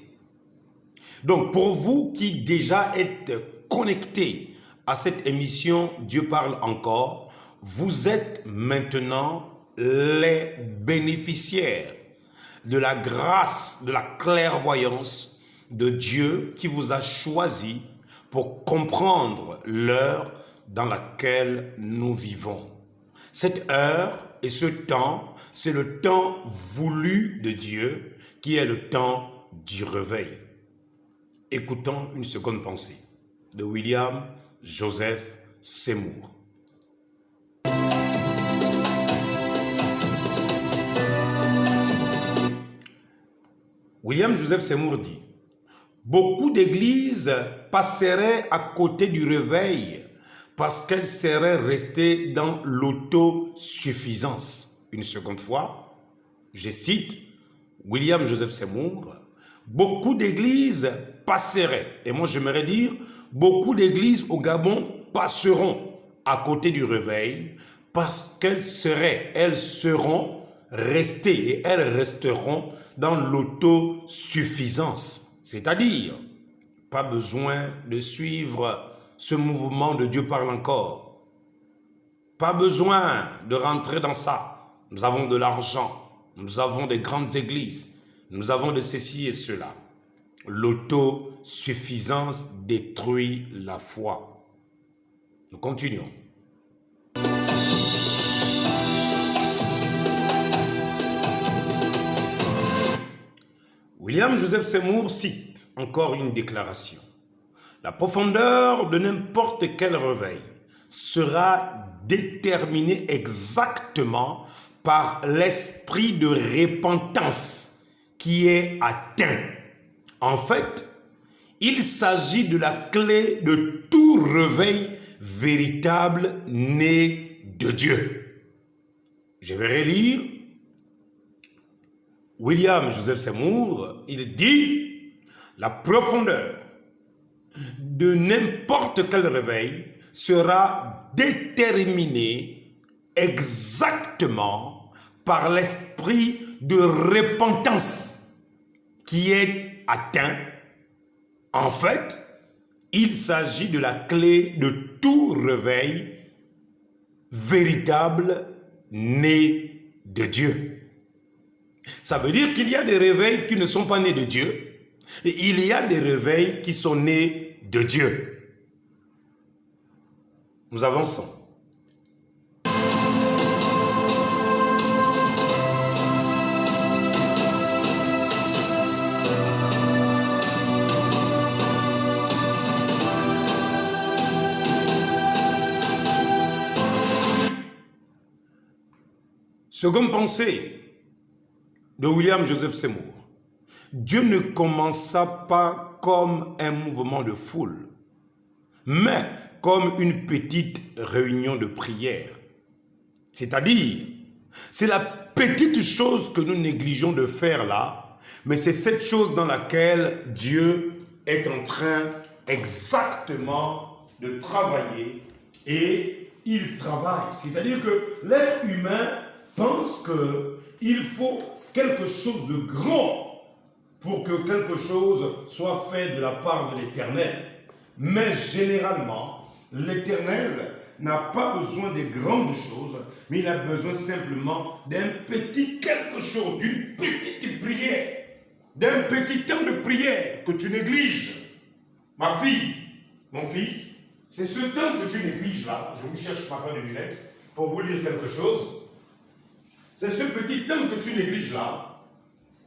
Donc pour vous qui déjà êtes connectés à cette émission Dieu parle encore, vous êtes maintenant les bénéficiaires de la grâce, de la clairvoyance de Dieu qui vous a choisi pour comprendre l'heure dans laquelle nous vivons. Cette heure et ce temps, c'est le temps voulu de Dieu qui est le temps du réveil. Écoutons une seconde pensée de William Joseph Seymour. William Joseph Seymour dit « Beaucoup d'églises passeraient à côté du réveil parce qu'elles seraient restées dans l'autosuffisance. » Une seconde fois, je cite William Joseph Seymour, « Beaucoup d'églises passeraient, et moi j'aimerais dire, beaucoup d'églises au Gabon passeront à côté du réveil parce elles seront restées et elles resteront dans l'autosuffisance. C'est-à-dire, pas besoin de suivre ce mouvement de Dieu parle encore. Pas besoin de rentrer dans ça. Nous avons de l'argent, nous avons des grandes églises, nous avons de ceci et cela. L'autosuffisance détruit la foi. Nous continuons. William Joseph Seymour cite encore une déclaration. La profondeur de n'importe quel réveil sera déterminée exactement par l'esprit de repentance qui est atteint. En fait, il s'agit de la clé de tout réveil véritable né de Dieu. Je vais relire. William Joseph Seymour, il dit « La profondeur de n'importe quel réveil sera déterminée exactement par l'esprit de repentance qui est atteint. En fait, il s'agit de la clé de tout réveil véritable né de Dieu. » Ça veut dire qu'il y a des réveils qui ne sont pas nés de Dieu et il y a des réveils qui sont nés de Dieu. Nous avançons. Seconde pensée de William Joseph Seymour. Dieu ne commença pas comme un mouvement de foule, mais comme une petite réunion de prière. C'est-à-dire, c'est la petite chose que nous négligeons de faire là, mais c'est cette chose dans laquelle Dieu est en train exactement de travailler et il travaille. C'est-à-dire que l'être humain pense qu'il faut quelque chose de grand pour que quelque chose soit fait de la part de l'Éternel. Mais généralement, l'Éternel n'a pas besoin de grandes choses, mais il a besoin simplement d'un petit quelque chose, d'une petite prière, d'un petit temps de prière que tu négliges. Ma fille, mon fils, c'est ce temps que tu négliges là. Je vous cherche ma paire de lunettes pour vous lire quelque chose. C'est ce petit temps que tu négliges là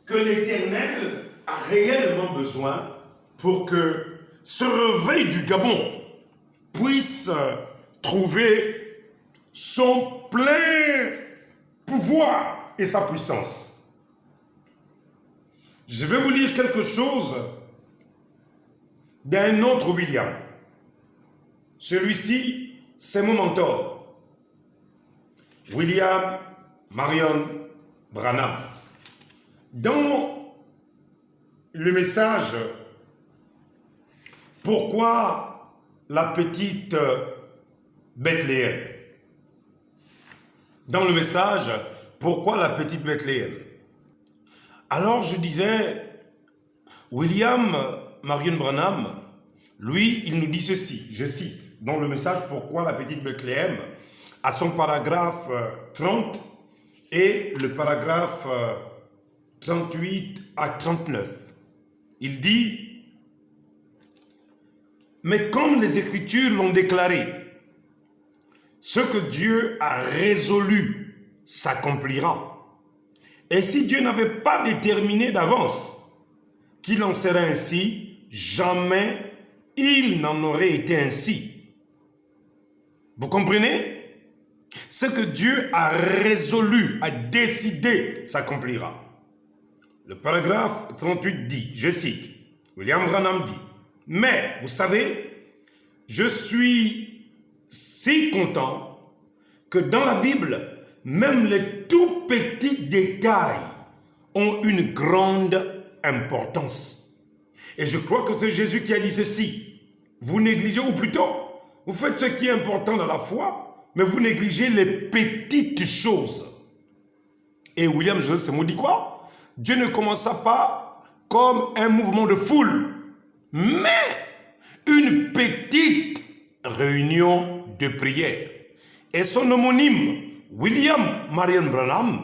que l'Éternel a réellement besoin pour que ce réveil du Gabon puisse trouver son plein pouvoir et sa puissance. Je vais vous lire quelque chose d'un autre William. Celui-ci, c'est mon mentor. William Marion Branham. Dans le message « Pourquoi la petite Bethléem ?» Dans le message « Pourquoi la petite Bethléem ?» Alors je disais, William Marion Branham, lui, il nous dit ceci, je cite, dans le message « Pourquoi la petite Bethléem ?» à son paragraphe 30 et le paragraphe 38 à 39. Il dit « Mais comme les Écritures l'ont déclaré, ce que Dieu a résolu s'accomplira. Et si Dieu n'avait pas déterminé d'avance qu'il en serait ainsi, jamais il n'en aurait été ainsi. » Vous comprenez? Ce que Dieu a résolu, a décidé, s'accomplira. Le paragraphe 38 dit, je cite, William Branham dit, « Mais, vous savez, je suis si content que dans la Bible, même les tout petits détails ont une grande importance. Et je crois que c'est Jésus qui a dit ceci. Vous négligez, ou plutôt, vous faites ce qui est important dans la foi, mais vous négligez les petites choses. » Et William Joseph Seymour dit quoi? Dieu ne commença pas comme un mouvement de foule, mais une petite réunion de prière. Et son homonyme, William Marion Branham,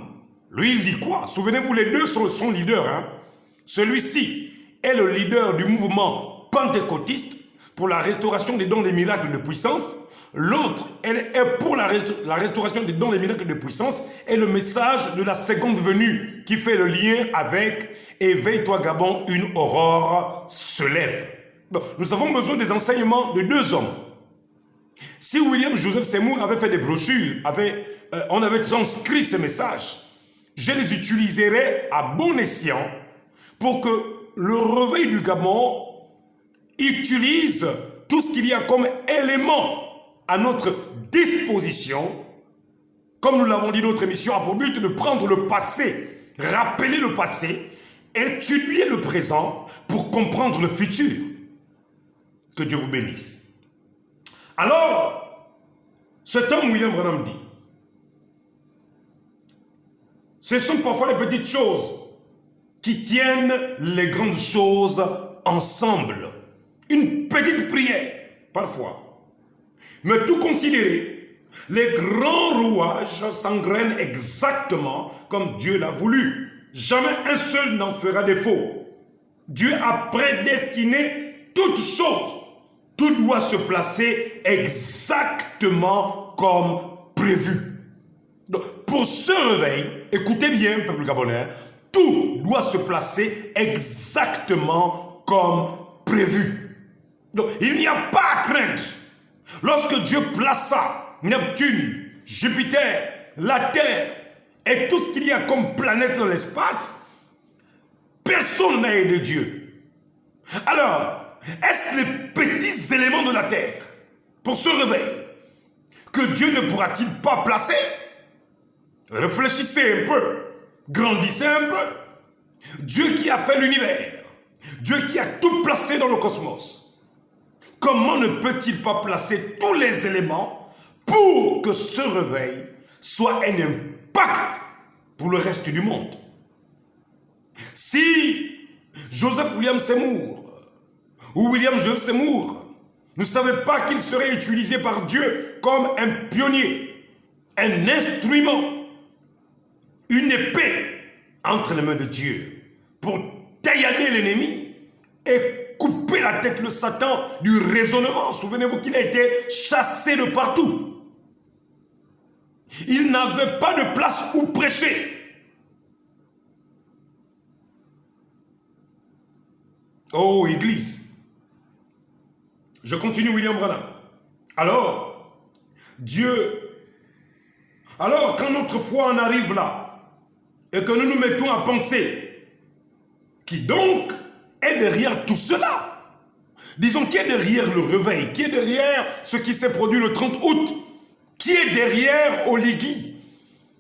lui, il dit quoi? Souvenez-vous, les deux sont son leader. Hein? Celui-ci est le leader du mouvement pentecôtiste pour la restauration des dons des miracles de puissance. L'autre, elle est pour la restauration des dons des miracles de puissance et le message de la seconde venue qui fait le lien avec « Éveille-toi Gabon, une aurore se lève ». Nous avons besoin des enseignements de deux hommes. Si William Joseph Seymour avait fait des brochures, on avait transcrit ces messages, je les utiliserais à bon escient pour que le réveil du Gabon utilise tout ce qu'il y a comme élément à notre disposition, comme nous l'avons dit dans notre émission, a pour but de prendre le passé, rappeler le passé, étudier le présent pour comprendre le futur. Que Dieu vous bénisse. Alors, cet homme, William Branham dit, ce sont parfois les petites choses qui tiennent les grandes choses ensemble. Une petite prière, parfois. Mais tout considéré, les grands rouages s'engrainent exactement comme Dieu l'a voulu. Jamais un seul n'en fera défaut. Dieu a prédestiné toutes choses. Tout doit se placer exactement comme prévu. Donc, pour ce réveil, écoutez bien, peuple gabonais, tout doit se placer exactement comme prévu. Donc, il n'y a pas à craindre. Lorsque Dieu plaça Neptune, Jupiter, la Terre et tout ce qu'il y a comme planète dans l'espace, personne n'a aidé Dieu. Alors, est-ce les petits éléments de la Terre pour ce réveil que Dieu ne pourra-t-il pas placer? Réfléchissez un peu, grandissez un peu. Dieu qui a fait l'univers, Dieu qui a tout placé dans le cosmos, comment ne peut-il pas placer tous les éléments pour que ce réveil soit un impact pour le reste du monde? Si Joseph William Seymour ou William Joseph Seymour ne savait pas qu'il serait utilisé par Dieu comme un pionnier, un instrument, une épée entre les mains de Dieu pour taillader l'ennemi et couper la tête de Satan du raisonnement. Souvenez-vous qu'il a été chassé de partout. Il n'avait pas de place où prêcher. Oh, Église. Je continue, William Branham. Alors, quand notre foi en arrive là, et que nous nous mettons à penser, qui donc est derrière tout cela? Disons, qui est derrière le réveil? Qui est derrière ce qui s'est produit le 30 août? Qui est derrière Oligui?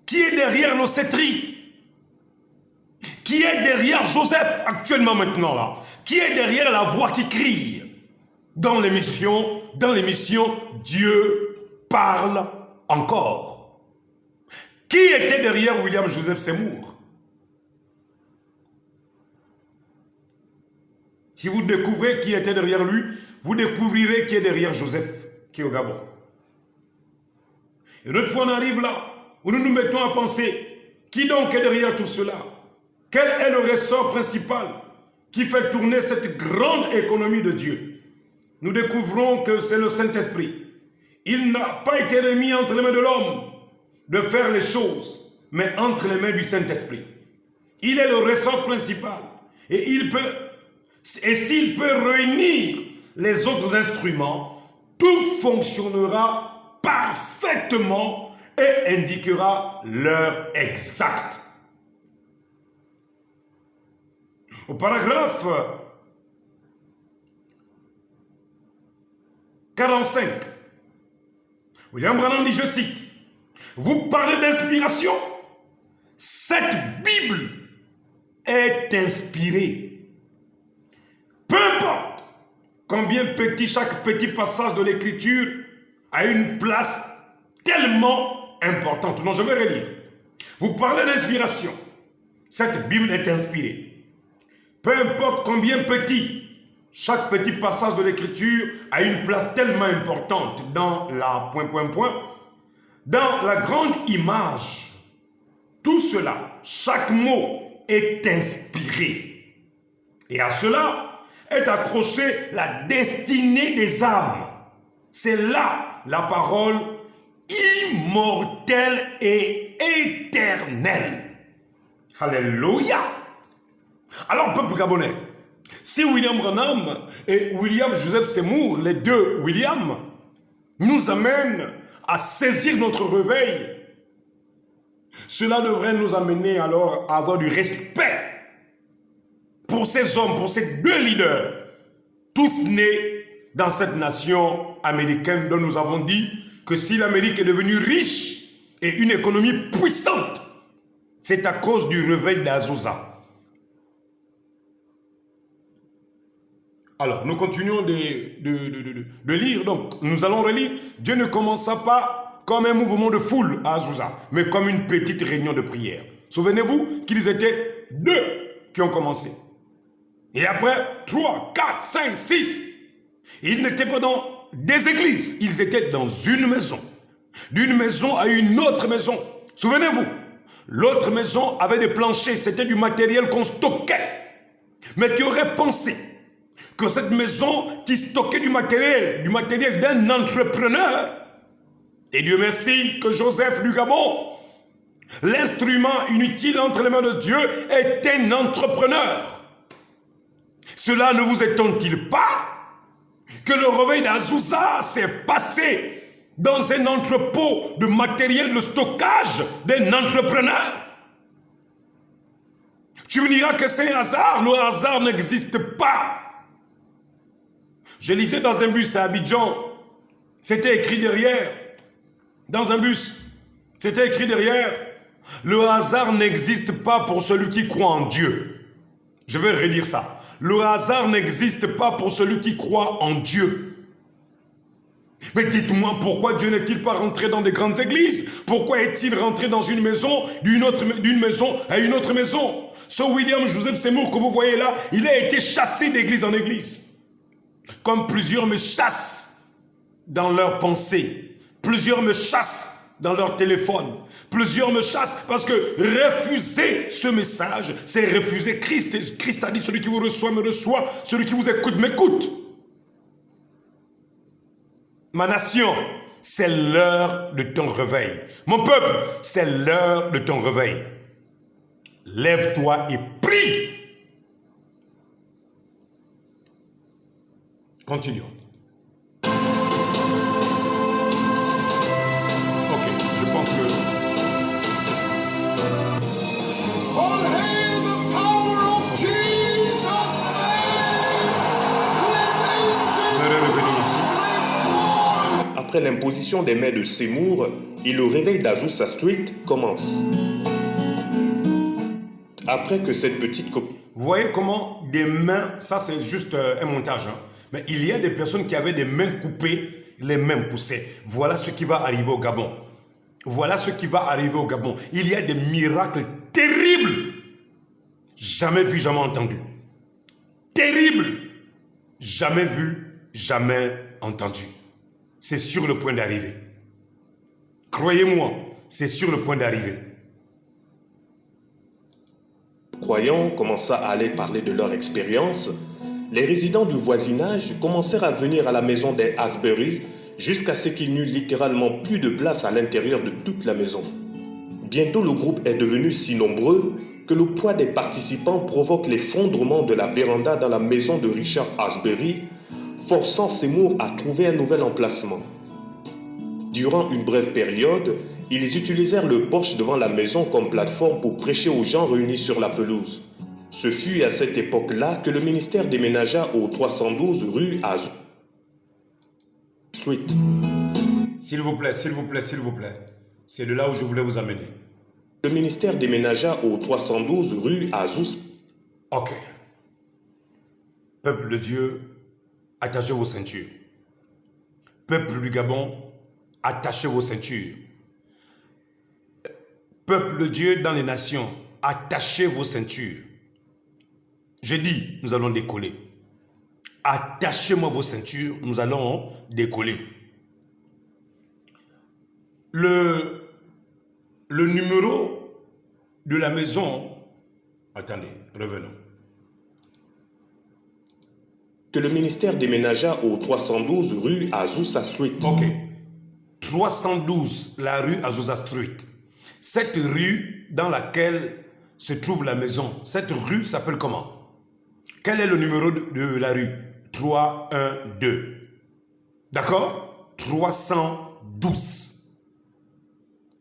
Qui est derrière l'Océtrie? Qui est derrière Joseph actuellement maintenant là? Qui est derrière la voix qui crie? Dans l'émission Dieu parle encore. Qui était derrière William Joseph Seymour? Si vous découvrez qui était derrière lui, vous découvrirez qui est derrière Joseph, qui est au Gabon. Et notre fois on arrive là, où nous nous mettons à penser, qui donc est derrière tout cela? Quel est le ressort principal qui fait tourner cette grande économie de Dieu? Nous découvrons que c'est le Saint-Esprit. Il n'a pas été remis entre les mains de l'homme de faire les choses, mais entre les mains du Saint-Esprit. Il est le ressort principal. Et s'il peut réunir les autres instruments, tout fonctionnera parfaitement et indiquera l'heure exacte. Au paragraphe 45, William Branham dit, je cite, « Vous parlez d'inspiration? Cette Bible est inspirée. Peu importe combien petit chaque petit passage de l'Écriture a une place tellement importante. » Non, je vais relire. Vous parlez d'inspiration. Cette Bible est inspirée. Peu importe combien petit, chaque petit passage de l'Écriture a une place tellement importante dans la ... Dans la grande image, tout cela, chaque mot est inspiré. Et à cela est accrochée la destinée des âmes. C'est là la parole immortelle et éternelle. Alléluia. Alors, peuple gabonais, si William Branham et William Joseph Seymour, les deux William, nous amènent à saisir notre réveil, cela devrait nous amener alors à avoir du respect pour ces hommes, pour ces deux leaders, tous nés dans cette nation américaine dont nous avons dit que si l'Amérique est devenue riche et une économie puissante, c'est à cause du réveil d'Azusa. Alors, nous continuons de lire. Donc, nous allons relire. Dieu ne commença pas comme un mouvement de foule à Azusa, mais comme une petite réunion de prière. Souvenez-vous qu'ils étaient deux qui ont commencé. Et après, 3, 4, 5, 6. Ils n'étaient pas dans des églises. Ils étaient dans une maison. D'une maison à une autre maison. Souvenez-vous, l'autre maison avait des planchers. C'était du matériel qu'on stockait. Mais qui aurait pensé que cette maison qui stockait du matériel d'un entrepreneur, et Dieu merci que Joseph du Gabon, l'instrument inutile entre les mains de Dieu, est un entrepreneur. Cela ne vous étonne-t-il pas que le réveil d'Azusa s'est passé dans un entrepôt de matériel de stockage d'un entrepreneur? Tu me diras que c'est un hasard. Le hasard n'existe pas. Je lisais dans un bus à Abidjan C'était écrit derrière, dans un bus. C'était écrit derrière. Le hasard n'existe pas pour celui qui croit en Dieu. Je vais redire ça. Le hasard n'existe pas pour celui qui croit en Dieu. Mais dites-moi, pourquoi Dieu n'est-il pas rentré dans des grandes églises? Pourquoi est-il rentré dans une maison, d'une maison à une autre maison? Ce William Joseph Seymour que vous voyez là, il a été chassé d'église en église. Comme plusieurs me chassent dans leurs pensées. Plusieurs me chassent dans leur téléphone. Plusieurs me chassent parce que refuser ce message, c'est refuser Christ. Christ a dit, celui qui vous reçoit me reçoit, celui qui vous écoute m'écoute. Ma nation, c'est l'heure de ton réveil. Mon peuple, c'est l'heure de ton réveil. Lève-toi et prie. Continuons. Ok, je pense que... All hail the power of Jesus' Je vais revenir ici. Après l'imposition des mains de Seymour et le réveil d'Azusa Street commence. Après que cette petite copine... Vous voyez comment des mains, ça c'est juste un montage, hein? Mais il y a des personnes qui avaient des mains coupées, les mains poussées. Voilà ce qui va arriver au Gabon. Voilà ce qui va arriver au Gabon. Il y a des miracles terribles. Jamais vu, jamais entendu. Terribles. Jamais vu, jamais entendu. C'est sur le point d'arriver. Croyez-moi, c'est sur le point d'arriver. Croyants commença à aller parler de leur expérience. Les résidents du voisinage commencèrent à venir à la maison des Asbury jusqu'à ce qu'il n'y eût littéralement plus de place à l'intérieur de toute la maison. Bientôt, le groupe est devenu si nombreux que le poids des participants provoque l'effondrement de la véranda dans la maison de Richard Asbury, forçant Seymour à trouver un nouvel emplacement. Durant une brève période, ils utilisèrent le porche devant la maison comme plateforme pour prêcher aux gens réunis sur la pelouse. Ce fut à cette époque-là que le ministère déménagea au 312 rue Azusa Street. S'il vous plaît, s'il vous plaît, s'il vous plaît. C'est de là où je voulais vous amener. Le ministère déménagea au 312 rue Azusa. Ok. Peuple de Dieu, attachez vos ceintures. Peuple du Gabon, attachez vos ceintures. Peuple de Dieu dans les nations, attachez vos ceintures. J'ai dit, nous allons décoller. Attachez-moi vos ceintures, nous allons décoller. Le numéro de la maison... Attendez, revenons. Que le ministère déménagea au 312 rue Azusa Street. Ok. 312, la rue Azusa Street. Cette rue dans laquelle se trouve la maison, cette rue s'appelle comment? Quel est le numéro de la rue? 312. D'accord? 312.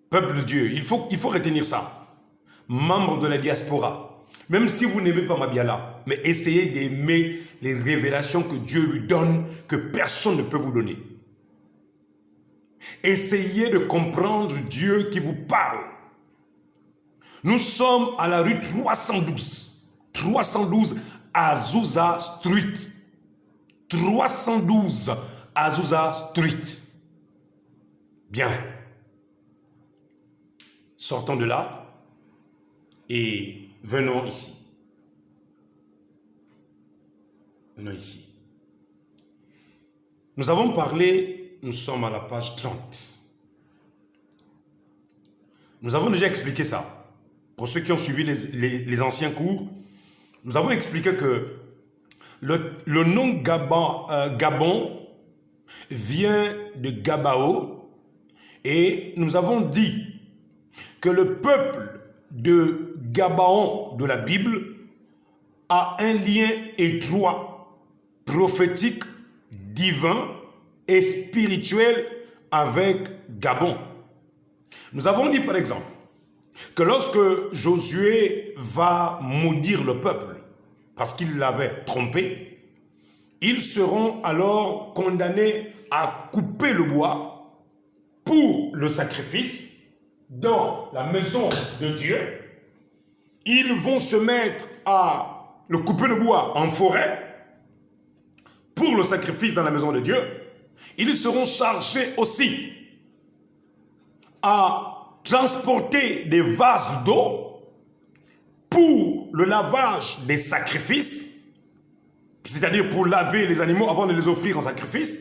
Peuple de Dieu, il faut retenir ça. Membre de la diaspora, même si vous n'aimez pas Mabiala, mais essayez d'aimer les révélations que Dieu lui donne, que personne ne peut vous donner. Essayez de comprendre Dieu qui vous parle. Nous sommes à la rue 312. 312 Azusa Street. 312 Azusa Street. Bien. Sortons de là et venons ici. Venons ici. Nous avons parlé, nous sommes à la page 30. Nous avons déjà expliqué ça. Pour ceux qui ont suivi les anciens cours, nous avons expliqué que le nom Gabon vient de Gabao et nous avons dit que le peuple de Gabaon de la Bible a un lien étroit, prophétique, divin et spirituel avec Gabon. Nous avons dit par exemple que lorsque Josué va maudire le peuple parce qu'il l'avait trompé, ils seront alors condamnés à couper le bois pour le sacrifice dans la maison de Dieu. Ils vont se mettre à le couper le bois en forêt pour le sacrifice dans la maison de Dieu. Ils seront chargés aussi à transporter des vases d'eau pour le lavage des sacrifices, c'est-à-dire pour laver les animaux avant de les offrir en sacrifice.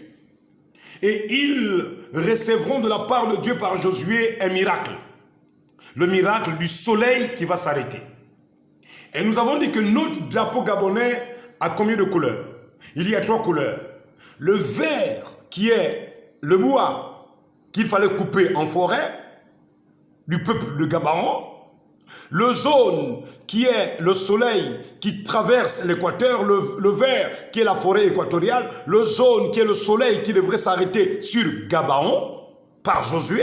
Et ils recevront de la part de Dieu par Josué un miracle. Le miracle du soleil qui va s'arrêter. Et nous avons dit que notre drapeau gabonais a combien de couleurs? Il y a 3 couleurs. Le vert qui est le bois qu'il fallait couper en forêt du peuple de Gabaon. Le jaune qui est le soleil qui traverse l'équateur, le vert qui est la forêt équatoriale, le jaune qui est le soleil qui devrait s'arrêter sur Gabaon par Josué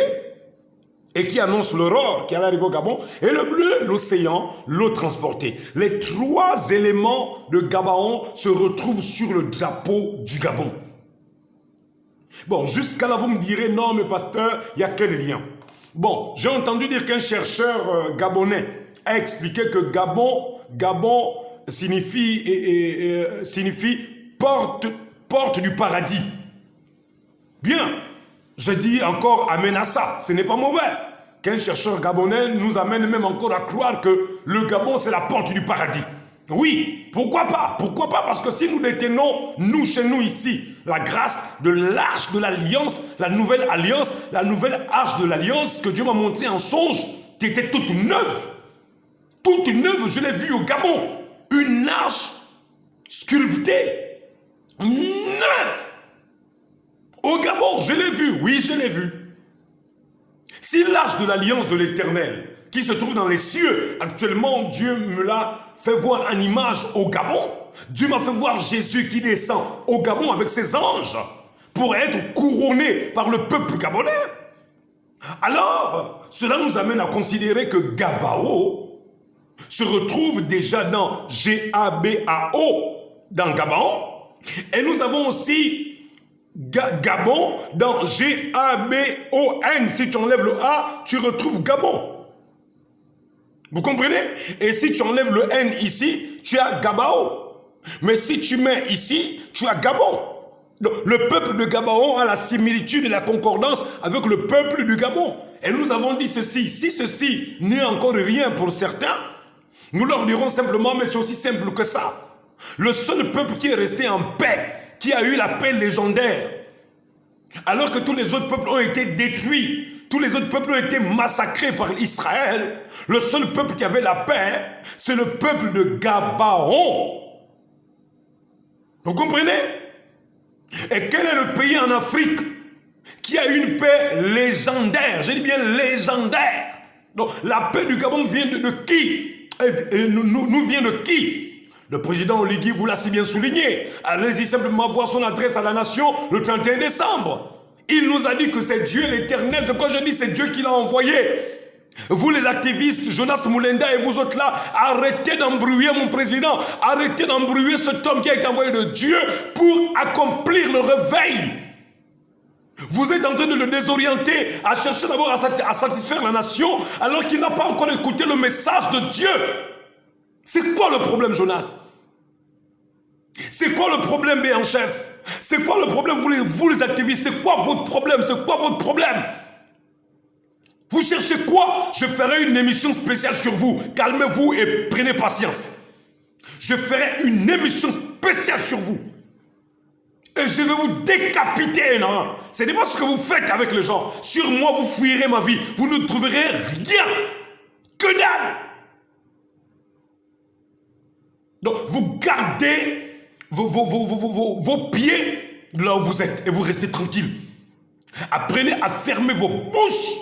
et qui annonce l'aurore qui allait arriver au Gabon, et le bleu, l'océan, l'eau transportée. Les 3 éléments de Gabaon se retrouvent sur le drapeau du Gabon. Bon, jusqu'à là vous me direz, non mais pasteur, il y a quel lien? Bon, j'ai entendu dire qu'un chercheur gabonais a expliqué que Gabon signifie porte du paradis. Bien, je dis encore amen à ça, ce n'est pas mauvais. Qu'un chercheur gabonais nous amène même encore à croire que le Gabon c'est la porte du paradis. Oui, pourquoi pas? Pourquoi pas? Parce que si nous détenons, nous, chez nous ici, la grâce de l'arche de l'alliance, la nouvelle alliance, la nouvelle arche de l'alliance que Dieu m'a montré en songe, qui était toute neuve. Toute neuve, je l'ai vue au Gabon. Une arche sculptée, neuve. Au Gabon, je l'ai vue, oui, je l'ai vue. Si l'arche de l'alliance de l'Éternel, qui se trouve dans les cieux, actuellement, Dieu me l'a fait voir en image au Gabon. Dieu m'a fait voir Jésus qui descend au Gabon avec ses anges pour être couronné par le peuple gabonais. Alors, cela nous amène à considérer que Gabao se retrouve déjà dans G-A-B-A-O, dans Gabon. Et nous avons aussi Gabon dans G-A-B-O-N. Si tu enlèves le A, tu retrouves Gabon. Vous comprenez? Et si tu enlèves le N ici, tu as Gabao. Mais si tu mets ici, tu as Gabon. Donc, le peuple de Gabaon a la similitude et la concordance avec le peuple du Gabon. Et nous avons dit ceci. Si ceci n'est encore rien pour certains, nous leur dirons simplement, mais c'est aussi simple que ça. Le seul peuple qui est resté en paix, qui a eu la paix légendaire, alors que tous les autres peuples ont été détruits, tous les autres peuples ont été massacrés par Israël, le seul peuple qui avait la paix, c'est le peuple de Gabaon. Vous comprenez? Et quel est le pays en Afrique qui a une paix légendaire? Je dis bien légendaire. Donc la paix du Gabon vient de qui? Nous vient de qui? Le président Oligui vous l'a si bien souligné. Allez-y simplement voir son adresse à la nation le 31 décembre. Il nous a dit que c'est Dieu l'Éternel. C'est pourquoi je dis c'est Dieu qui l'a envoyé. Vous les activistes, Jonas Moulenda et vous autres là, arrêtez d'embrouiller mon président. Arrêtez d'embrouiller cet homme qui a été envoyé de Dieu pour accomplir le réveil. Vous êtes en train de le désorienter, à chercher d'abord à satisfaire la nation, alors qu'il n'a pas encore écouté le message de Dieu. C'est quoi le problème, Jonas? C'est quoi le problème, B en chef? C'est quoi le problème, vous les activistes? C'est quoi votre problème? C'est quoi votre problème? Vous cherchez quoi? Je ferai une émission spéciale sur vous. Calmez-vous et prenez patience. Je ferai une émission spéciale sur vous. Et je vais vous décapiter, non? Ce n'est pas ce que vous faites avec les gens. Sur moi, vous fouillerez ma vie. Vous ne trouverez rien. Que dalle. Donc, vous gardez vos pieds là où vous êtes et vous restez tranquille. Apprenez à fermer vos bouches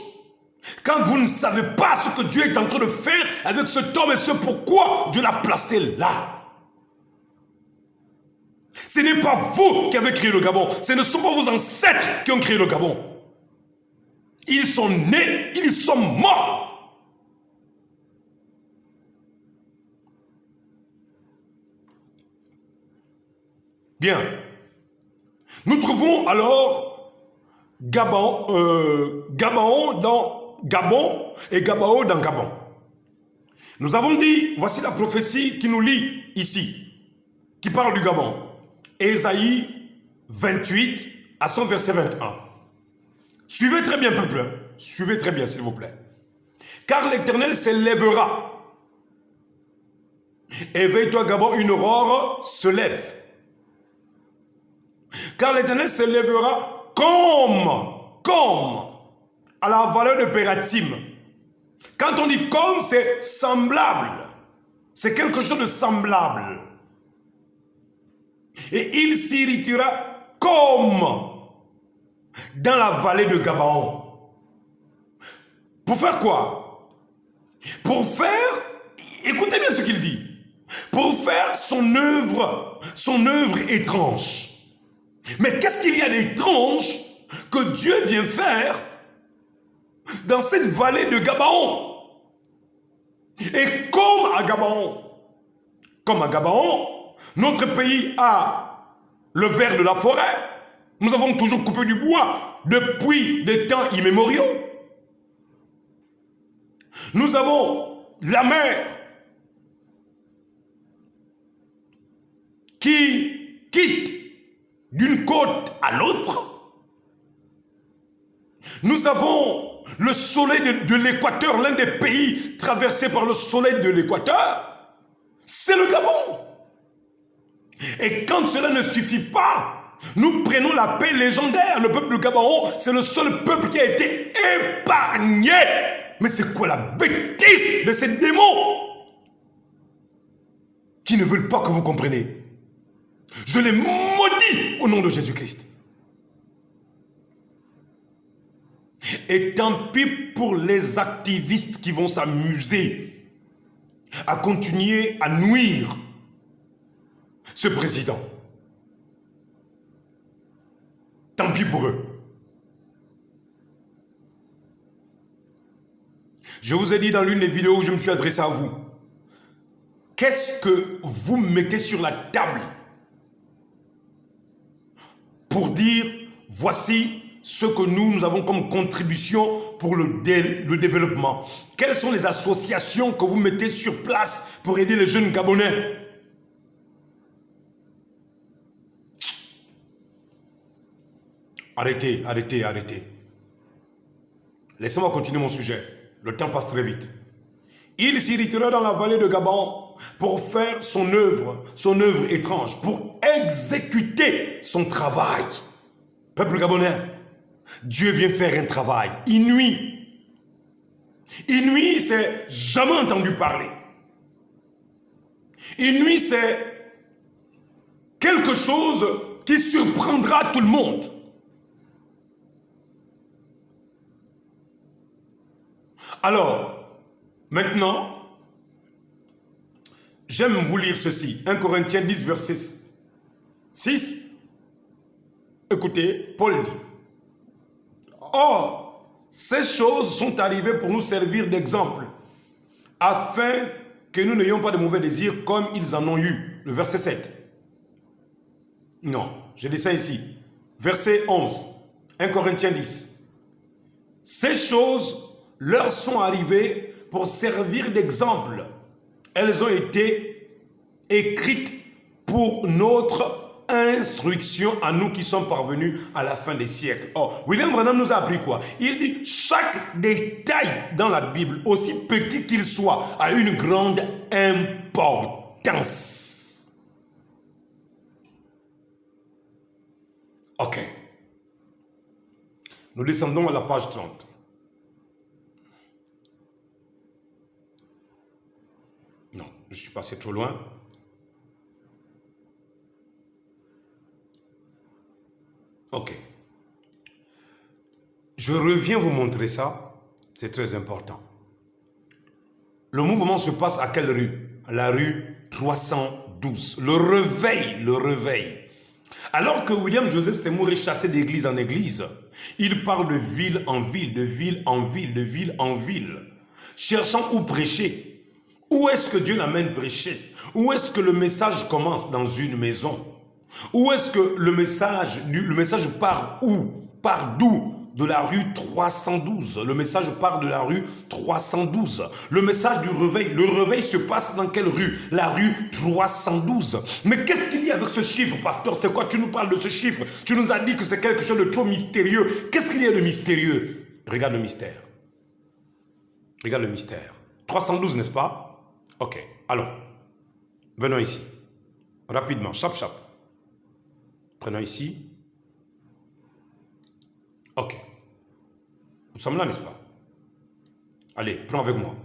quand vous ne savez pas ce que Dieu est en train de faire avec cet homme et ce pourquoi Dieu l'a placé là. Ce n'est pas vous qui avez créé le Gabon. Ce ne sont pas vos ancêtres qui ont créé le Gabon. Ils sont nés, ils sont morts. Bien. Nous trouvons alors Gabaon dans Gabon et Gabao dans Gabon. Nous avons dit, voici la prophétie qui nous lit ici, qui parle du Gabon. Ésaïe 28 à son verset 21. Suivez très bien, peuple. Suivez très bien, s'il vous plaît. Car l'Éternel s'élèvera. Éveille-toi, Gabon, une aurore se lève. Car l'Éternel s'élèvera comme à la valeur de Pératim. Quand on dit comme, c'est semblable. C'est quelque chose de semblable. Et il s'irritera comme dans la vallée de Gabaon. Pour faire quoi? Pour faire, écoutez bien ce qu'il dit, pour faire son œuvre étrange. Mais qu'est-ce qu'il y a d'étrange que Dieu vient faire dans cette vallée de Gabaon? Et comme à Gabaon, notre pays a le ver de la forêt. Nous avons toujours coupé du bois depuis des temps immémoriaux. Nous avons la mer qui quitte d'une côte à l'autre. Nous avons le soleil de l'équateur, l'un des pays traversés par le soleil de l'équateur. C'est le Gabon. Et quand cela ne suffit pas, nous prenons la paix légendaire. Le peuple du Gabon, c'est le seul peuple qui a été épargné. Mais c'est quoi la bêtise de ces démons qui ne veulent pas que vous compreniez? Je les maudis au nom de Jésus-Christ. Et tant pis pour les activistes qui vont s'amuser à continuer à nuire ce président. Tant pis pour eux. Je vous ai dit dans l'une des vidéos où je me suis adressé à vous, qu'est-ce que vous mettez sur la table pour dire, voici ce que nous avons comme contribution pour le développement? Quelles sont les associations que vous mettez sur place pour aider les jeunes Gabonais? Arrêtez, arrêtez, arrêtez. Laissez-moi continuer mon sujet. Le temps passe très vite. Il s'irritera dans la vallée de Gabon pour faire son œuvre étrange, pour exécuter son travail. Peuple gabonais, Dieu vient faire un travail inouï. Inouï, c'est jamais entendu parler. Inouï, c'est quelque chose qui surprendra tout le monde. Alors, maintenant, j'aime vous lire ceci. 1 Corinthiens 10, verset 6. Écoutez, Paul dit, « Or, ces choses sont arrivées pour nous servir d'exemple, afin que nous n'ayons pas de mauvais désirs comme ils en ont eu. » Le verset 7. Non, je dis ça ici. Verset 11. 1 Corinthiens 10. « Ces choses leur sont arrivées pour servir d'exemple. Elles ont été écrites pour notre instruction à nous qui sommes parvenus à la fin des siècles. » Or, William Branham nous a appris quoi? Il dit, chaque détail dans la Bible, aussi petit qu'il soit, a une grande importance. Ok. Nous descendons à la page 30. Non, je suis passé trop loin. Ok. Je reviens vous montrer ça. C'est très important. Le mouvement se passe à quelle rue? La rue 312. Le réveil. Alors que William Joseph Seymour est chassé d'église en église, il parle de ville en ville, de ville en ville, de ville en ville, cherchant où prêcher. Où est-ce que Dieu l'amène prêcher? Où est-ce que le message commence? Dans une maison. Où est-ce que le message part où? part d'où? De la rue 312. Le message part de la rue 312. Le message du réveil. Le réveil se passe dans quelle rue? La rue 312. Mais qu'est-ce qu'il y a avec ce chiffre, pasteur? C'est quoi? Tu nous parles de ce chiffre. Tu nous as dit que c'est quelque chose de trop mystérieux. Qu'est-ce qu'il y a de mystérieux? Regarde le mystère. Regarde le mystère. 312, n'est-ce pas? Ok, allons. Venons ici. Rapidement, chap. Prenons ici. Ok. Nous sommes là, n'est-ce pas? Allez, prends avec moi.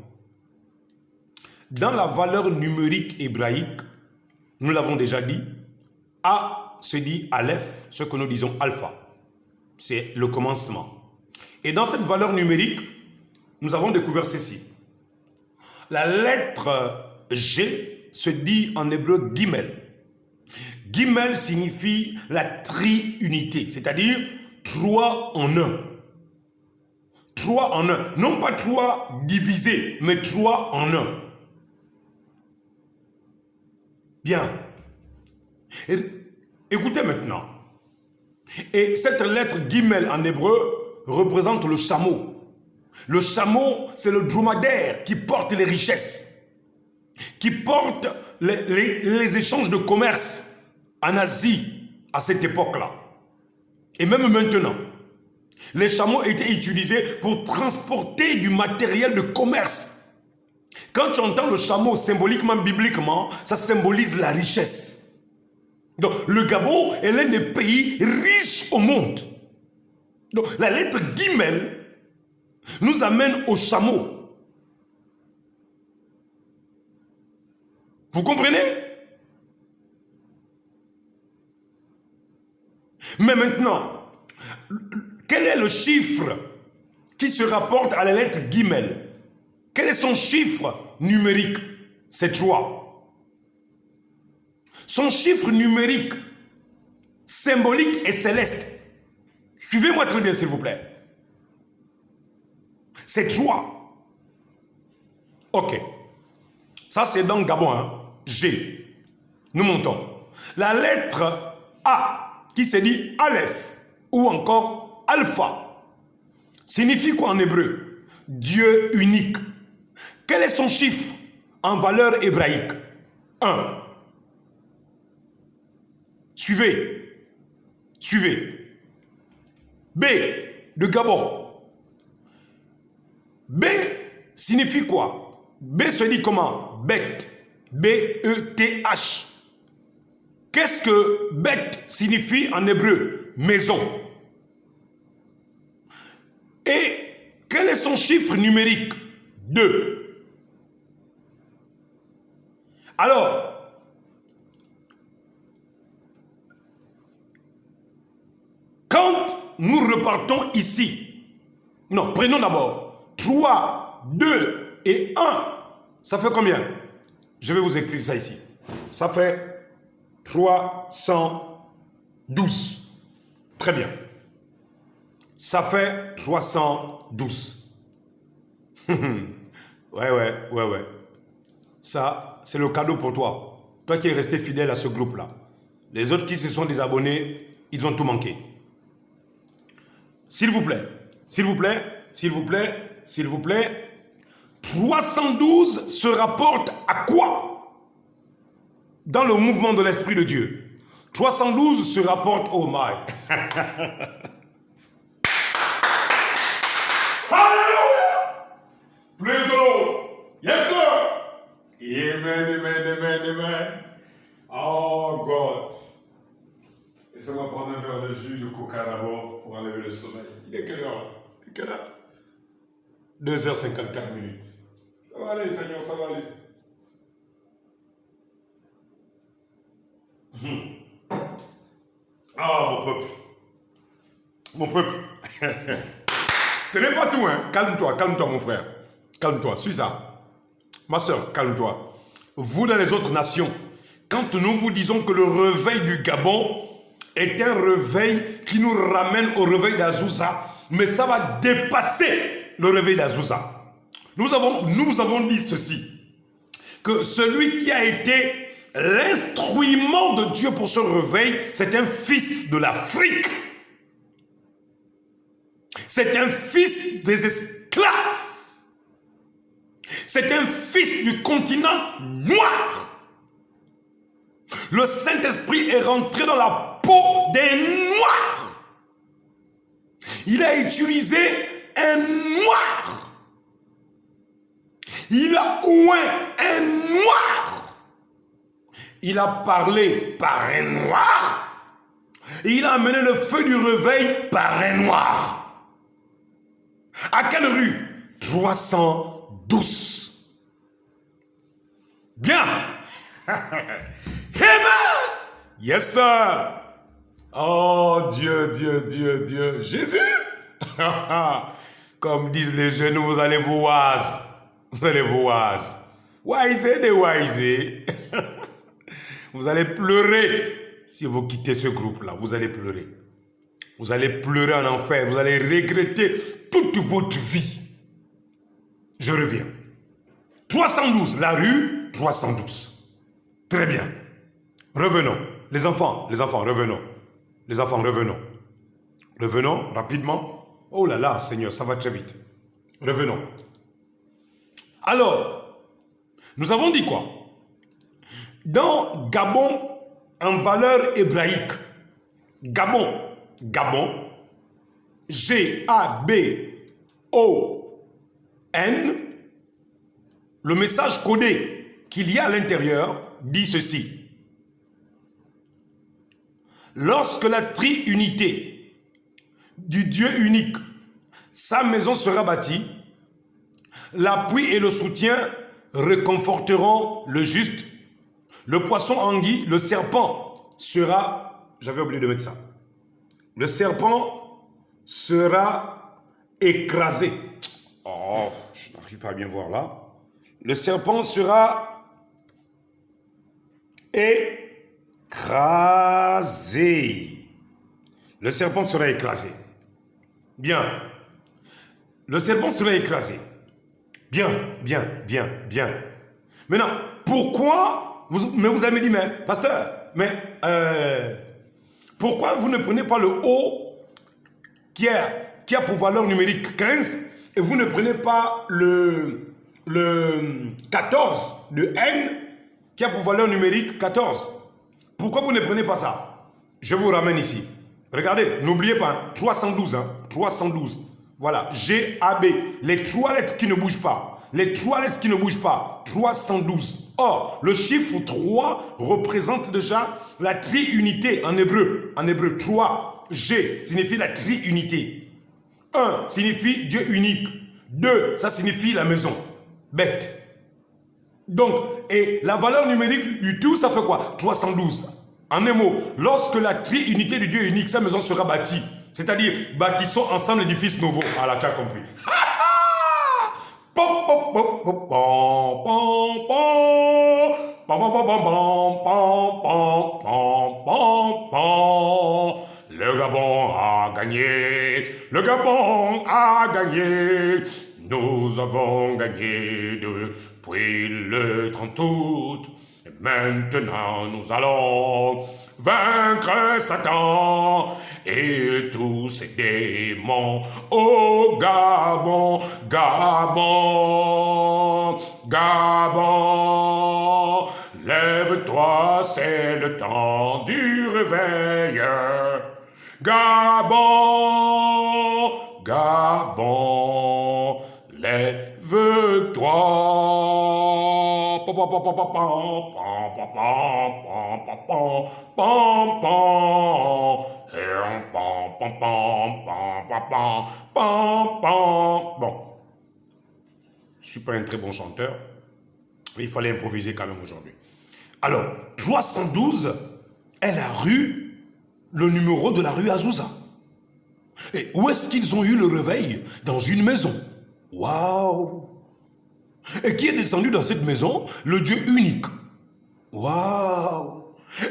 Dans la valeur numérique hébraïque, nous l'avons déjà dit, A se dit Aleph, ce que nous disons alpha. C'est le commencement. Et dans cette valeur numérique, nous avons découvert ceci. La lettre G se dit en hébreu Gimel. Gimel signifie la triunité, c'est-à-dire 3 en 1. 3 en 1. Non pas 3 divisés, mais 3 en 1. Bien. Écoutez maintenant. Et cette lettre Gimel en hébreu représente le chameau. Le chameau, c'est le dromadaire qui porte les richesses, qui porte les échanges de commerce en Asie à cette époque-là. Et même maintenant, les chameaux étaient utilisés pour transporter du matériel de commerce. Quand tu entends le chameau symboliquement, bibliquement, ça symbolise la richesse. Donc, le Gabon est l'un des pays riches au monde. Donc, la lettre Gimel nous amène au chameau. Vous comprenez? Mais maintenant, quel est le chiffre qui se rapporte à la lettre Gimel? Quel est son chiffre numérique? C'est 3. Son chiffre numérique, symbolique et céleste. Suivez-moi très bien, s'il vous plaît. C'est 3. Ok. Ça, c'est dans Gabon, hein? G. Nous montons. La lettre A, qui se dit Aleph, ou encore Alpha, signifie quoi en hébreu? Dieu unique. Quel est son chiffre en valeur hébraïque? 1. Suivez. Suivez. B, de Gabon. B signifie quoi? B se dit comment? Beth. B-E-T-H. Qu'est-ce que Beth signifie en hébreu? Maison. Et quel est son chiffre numérique? 2. Alors, quand nous repartons ici, non, prenons d'abord 3, 2 et 1, ça fait combien? Je vais vous écrire ça ici. Ça fait 312. Très bien. Ça fait 312. Ouais. Ça, c'est le cadeau pour toi. Toi qui es resté fidèle à ce groupe-là. Les autres qui se sont désabonnés, ils ont tout manqué. S'il vous plaît, 312 se rapporte à quoi? Dans le mouvement de l'Esprit de Dieu. 312 se rapporte au my. Hallelujah! Praise the Lord. Yes, sir. Amen. Oh, God. Laissez-moi prendre un verre de jus de coca d'abord pour enlever le sommeil. Il est quelle heure? 2h54 minutes. Ça va aller, Seigneur, ça va aller. Ah, mon peuple. Ce n'est pas tout, hein. Calme-toi, mon frère. Calme-toi, suis ça. Ma soeur, calme-toi. Vous, dans les autres nations, quand nous vous disons que le réveil du Gabon est un réveil qui nous ramène au réveil d'Azusa, mais ça va dépasser le réveil d'Azusa. Nous vous avons dit ceci, que celui qui a été l'instrument de Dieu pour ce réveil, c'est un fils de l'Afrique. C'est un fils des esclaves. C'est un fils du continent noir. Le Saint-Esprit est rentré dans la peau des Noirs. Il a utilisé un Noir. Il a oint un Noir. Il a parlé par un Noir. Et il a amené le feu du réveil par un Noir. À quelle rue? 312. Bien. Amen. Yes, sir. Oh, Dieu, Dieu, Dieu, Dieu. Jésus. Comme disent les jeunes, vous allez voir. Vous allez voir. Wise de wise. Vous allez pleurer si vous quittez ce groupe-là. Vous allez pleurer. Vous allez pleurer en enfer. Vous allez regretter toute votre vie. Je reviens. 312, la rue 312. Très bien. Revenons. Les enfants, revenons. Les enfants, revenons. Revenons rapidement. Oh là là, Seigneur, ça va très vite. Revenons. Alors, nous avons dit quoi? Dans Gabon, en valeur hébraïque, Gabon, G-A-B-O-N, le message codé qu'il y a à l'intérieur dit ceci. Lorsque la triunité du Dieu unique, sa maison sera bâtie, l'appui et le soutien réconforteront le juste. Le poisson anguille, le serpent sera... J'avais oublié de mettre ça. Le serpent sera écrasé. Oh, je n'arrive pas à bien voir là. Le serpent sera écrasé. Le serpent sera écrasé. Bien. Le serpent sera écrasé. Bien. Maintenant, pourquoi mais vous allez me dire, mais pasteur, pourquoi vous ne prenez pas le O qui a pour valeur numérique 15 et vous ne prenez pas le 14 de N qui a pour valeur numérique 14? Pourquoi vous ne prenez pas ça? Je vous ramène ici. Regardez, n'oubliez pas, 312, 312. Voilà, G-A-B, les trois lettres qui ne bougent pas. Les trois lettres qui ne bougent pas, 312. Or, le chiffre 3 représente déjà la triunité en hébreu. En hébreu, 3, G signifie la triunité. 1 signifie Dieu unique. 2, ça signifie la maison. Bête. Donc, et la valeur numérique du tout, ça fait quoi? 312. En un mot, lorsque la triunité du Dieu unique, sa maison sera bâtie, c'est-à-dire bâtissons ensemble l'édifice nouveau. Ah là, tu as compris. Le Gabon a gagné, le Gabon a gagné, nous avons gagné depuis le 30 août. Et maintenant nous allons vaincre Satan et tous ses démons. Oh Gabon, Gabon, Gabon, lève-toi, c'est le temps du réveil. Gabon, Gabon, lève-toi. Bon, je ne suis pas un très bon chanteur, mais il fallait improviser quand même aujourd'hui. Alors, 312 est la rue, le numéro de la rue Azusa. Et où est-ce qu'ils ont eu le réveil? Dans une maison. Waouh! Et qui est descendu dans cette maison? Le Dieu unique. Waouh!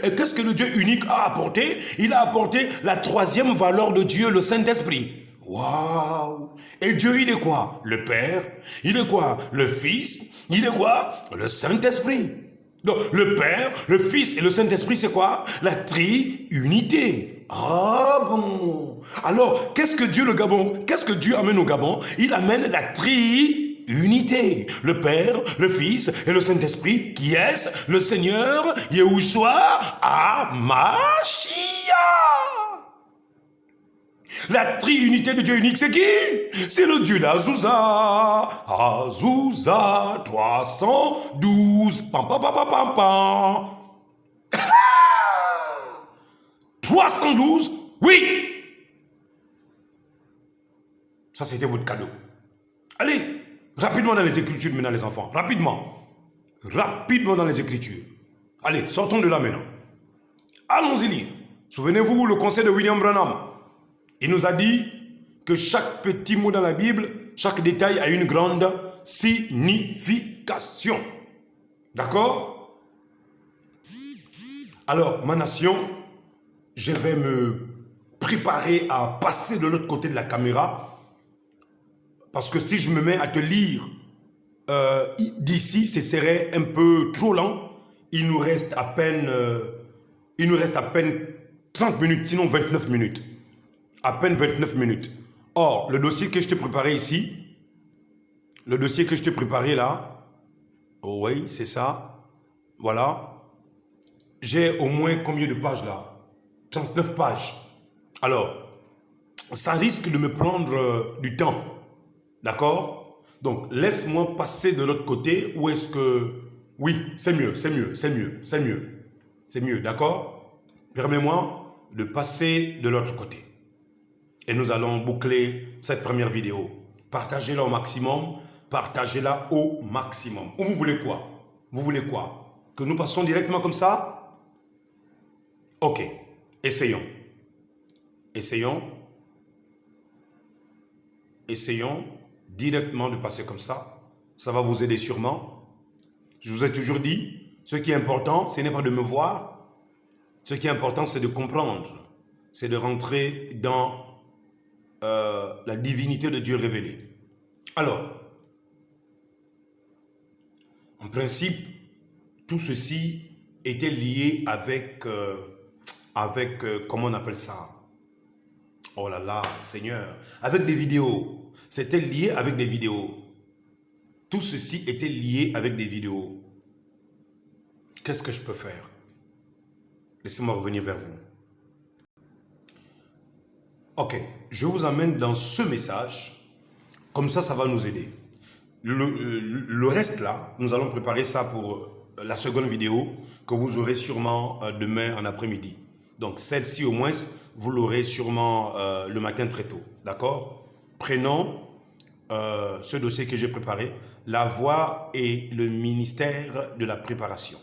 Et qu'est-ce que le Dieu unique a apporté? Il a apporté la troisième valeur de Dieu, le Saint-Esprit. Waouh! Et Dieu, il est quoi? Le Père. Il est quoi? Le Fils. Il est quoi? Le Saint-Esprit. Donc, le Père, le Fils et le Saint-Esprit, c'est quoi? La triunité. Ah bon. Alors, qu'est-ce que Dieu, le Gabon, qu'est-ce que Dieu amène au Gabon? Il amène la triunité. Le Père, le Fils et le Saint-Esprit, qui est le Seigneur Yahushua HaMashiach. La triunité de Dieu unique, c'est qui? C'est le Dieu d'Azusa. Azusa 312. Pam, pam, pam, pam, pam, pam. 312? Oui! Ça, c'était votre cadeau. Allez, rapidement dans les Écritures maintenant, les enfants. Rapidement. Rapidement dans les Écritures. Allez, sortons de là maintenant. Allons-y lire. Souvenez-vous, le conseil de William Branham. Il nous a dit que chaque petit mot dans la Bible, chaque détail a une grande signification. D'accord? Alors, ma nation, je vais me préparer à passer de l'autre côté de la caméra. Parce que si je me mets à te lire d'ici, ce serait un peu trop lent. Il nous reste à peine 30 minutes, sinon 29 minutes. À peine 29 minutes. Or, le dossier que je t'ai préparé ici, le dossier que je t'ai préparé là, oh oui, c'est ça, voilà. J'ai au moins combien de pages là? 39 pages. Alors, ça risque de me prendre du temps, d'accord? Donc, laisse-moi passer de l'autre côté, ou est-ce que... Oui, c'est mieux, c'est mieux, c'est mieux, c'est mieux. C'est mieux, d'accord? Permets-moi de passer de l'autre côté. Et nous allons boucler cette première vidéo. Partagez-la au maximum. Partagez-la au maximum. Ou vous voulez quoi? Vous voulez quoi? Que nous passions directement comme ça? Ok. Essayons. Essayons. Essayons directement de passer comme ça. Ça va vous aider sûrement. Je vous ai toujours dit, ce qui est important, ce n'est pas de me voir. Ce qui est important, c'est de comprendre. C'est de rentrer dans la divinité de Dieu révélée. Alors, en principe, tout ceci était lié avec, comment on appelle ça? Oh là là, Seigneur, avec des vidéos. C'était lié avec des vidéos. Tout ceci était lié avec des vidéos. Qu'est-ce que je peux faire? Laissez-moi revenir vers vous. Ok, je vous amène dans ce message, comme ça va nous aider. Le reste là, nous allons préparer ça pour la seconde vidéo que vous aurez sûrement demain en après-midi. Donc celle-ci au moins, vous l'aurez sûrement le matin très tôt, d'accord? Prenons ce dossier que j'ai préparé, la voie et le ministère de la préparation.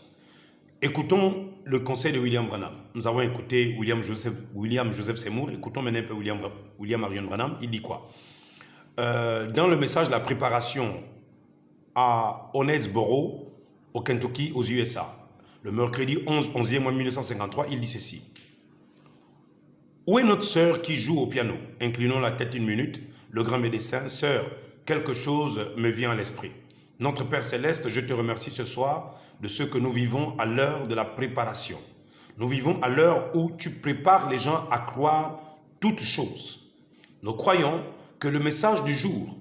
Écoutons le conseil de William Branham. Nous avons écouté William Joseph Seymour. Écoutons maintenant un peu William Marion Branham. Il dit quoi? Dans le message La préparation à Owensboro, au Kentucky, aux USA, le mercredi 11e mois 1953, il dit ceci. Où est notre sœur qui joue au piano? Inclinons la tête une minute. Le grand médecin, sœur, quelque chose me vient à l'esprit. Notre Père Céleste, je te remercie ce soir de ce que nous vivons à l'heure de la préparation. Nous vivons à l'heure où tu prépares les gens à croire toutes choses. Nous croyons que le message du jour,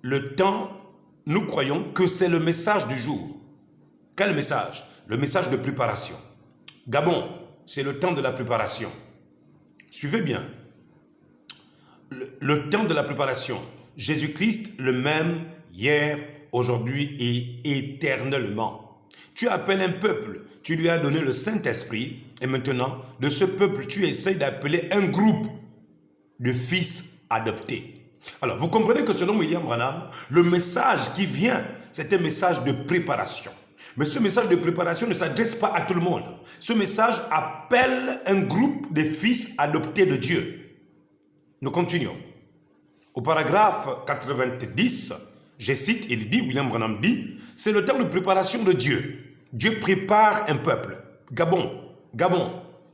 le temps, nous croyons que c'est le message du jour. Quel message? Le message de préparation. Gabon, c'est le temps de la préparation. Suivez bien. Le temps de la préparation. Jésus-Christ, le même hier, aujourd'hui et éternellement. Tu appelles un peuple, tu lui as donné le Saint-Esprit, et maintenant, de ce peuple, tu essaies d'appeler un groupe de fils adoptés. Alors, vous comprenez que selon William Branham, le message qui vient, c'est un message de préparation. Mais ce message de préparation ne s'adresse pas à tout le monde. Ce message appelle un groupe de fils adoptés de Dieu. Nous continuons. Au paragraphe 90, je cite, il dit, William Branham dit, c'est le temps de préparation de Dieu. Dieu prépare un peuple. Gabon,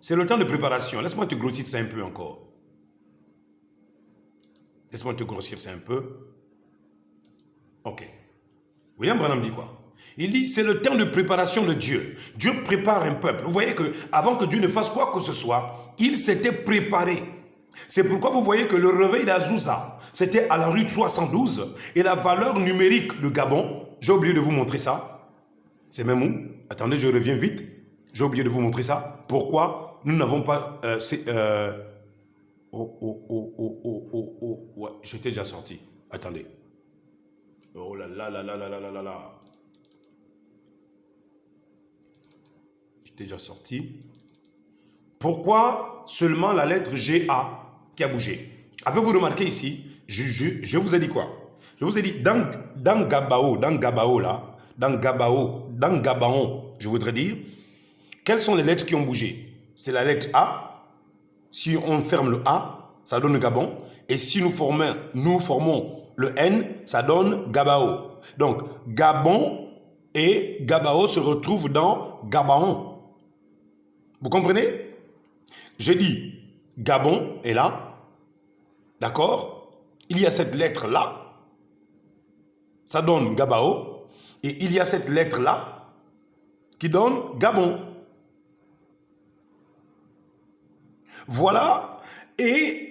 c'est le temps de préparation. Laisse-moi te grossir ça un peu encore. Laisse-moi te grossir ça un peu. Ok. William Branham dit quoi? Il dit, c'est le temps de préparation de Dieu. Dieu prépare un peuple. Vous voyez que avant que Dieu ne fasse quoi que ce soit, il s'était préparé. C'est pourquoi vous voyez que le réveil d'Azusa, c'était à la rue 312. Et la valeur numérique de Gabon, j'ai oublié de vous montrer ça. C'est même où? Attendez, je reviens vite. J'ai oublié de vous montrer ça. Pourquoi nous n'avons pas... Ouais, j'étais déjà sorti. Attendez. Oh là là là là là là là là là. J'étais déjà sorti. Pourquoi seulement la lettre GA qui a bougé? Avez-vous remarqué ici? Je vous ai dit quoi? Je vous ai dit, dans Gabaon, je voudrais dire, quelles sont les lettres qui ont bougé? C'est la lettre A. Si on ferme le A, ça donne Gabon. Et si nous formons le N, ça donne Gabao. Donc, Gabon et Gabao se retrouvent dans Gabaon. Vous comprenez? J'ai dit, Gabon est là. D'accord? Il y a cette lettre-là. Ça donne Gabao. Et il y a cette lettre-là qui donne Gabon. Voilà. Et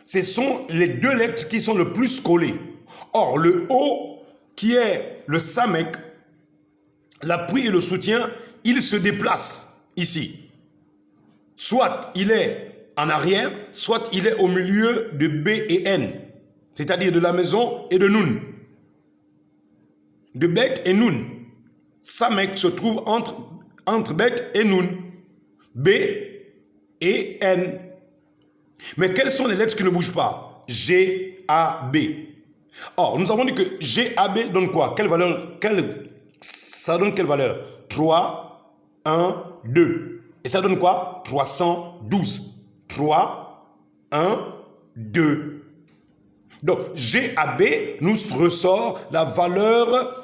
ce sont les deux lettres qui sont le plus collées. Or, le O, qui est le Samek, l'appui et le soutien, il se déplace ici. Soit il est en arrière, soit il est au milieu de B et N. C'est-à-dire de la maison et de Noun. De Bet et Noun. Samek se trouve entre Bet et Noun. B et N. Mais quelles sont les lettres qui ne bougent pas? G, A, B. Or, nous avons dit que G, A, B donne quoi? Quelle valeur? Ça donne quelle valeur? 3, 1, 2. Et ça donne quoi? 312. 3, 1, 2. Donc, G, A, B nous ressort la valeur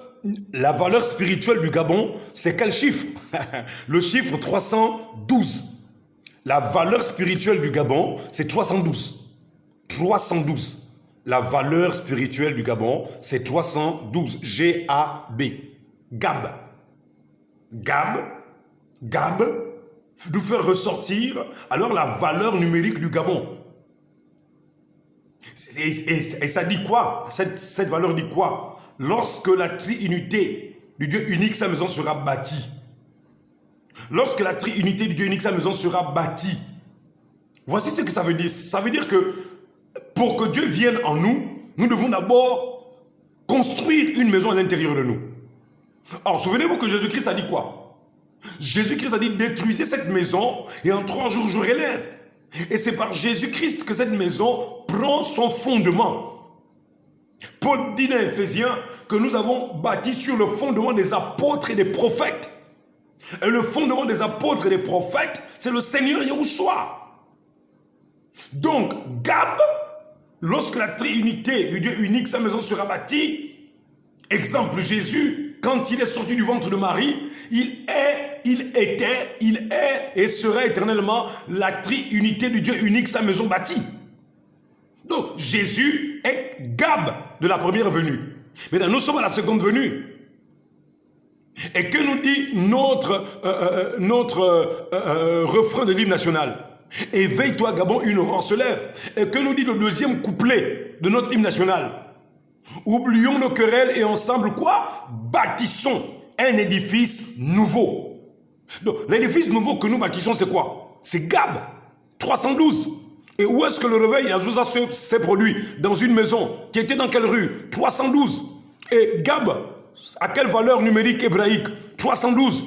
spirituelle du Gabon. C'est quel chiffre? Le chiffre 312. La valeur spirituelle du Gabon, c'est 312. 312. La valeur spirituelle du Gabon, c'est 312. G-A-B. Gab. Gab. Gab. Nous faire ressortir alors la valeur numérique du Gabon. Et ça dit quoi? Cette valeur dit quoi? Lorsque la triunité du Dieu unique, sa maison sera bâtie. Lorsque la triunité du Dieu unique, sa maison sera bâtie. Voici ce que ça veut dire. Ça veut dire que pour que Dieu vienne en nous, nous devons d'abord construire une maison à l'intérieur de nous. Alors, souvenez-vous que Jésus-Christ a dit quoi? Jésus-Christ a dit, détruisez cette maison et en 3 jours, je relève. Et c'est par Jésus-Christ que cette maison prend son fondement. Paul dit dans Éphésiens que nous avons bâti sur le fondement des apôtres et des prophètes. Et le fondement des apôtres et des prophètes, c'est le Seigneur Yahushua. Donc, Gab, lorsque la triunité du Dieu unique, sa maison sera bâtie, exemple Jésus, quand il est sorti du ventre de Marie, il était et sera éternellement la triunité du Dieu unique, sa maison bâtie. Donc, Jésus est Gab de la première venue. Maintenant, nous sommes à la seconde venue. Et que nous dit notre refrain de l'hymne national? Éveille-toi Gabon, une aurore se lève. Et que nous dit le deuxième couplet de notre hymne national? Oublions nos querelles et ensemble quoi? Bâtissons un édifice nouveau. Donc l'édifice nouveau que nous bâtissons, c'est quoi? C'est Gab 312. Et où est-ce que le réveil Azusa s'est produit? Dans une maison qui était dans quelle rue? 312. Et Gab, à quelle valeur numérique hébraïque? 312.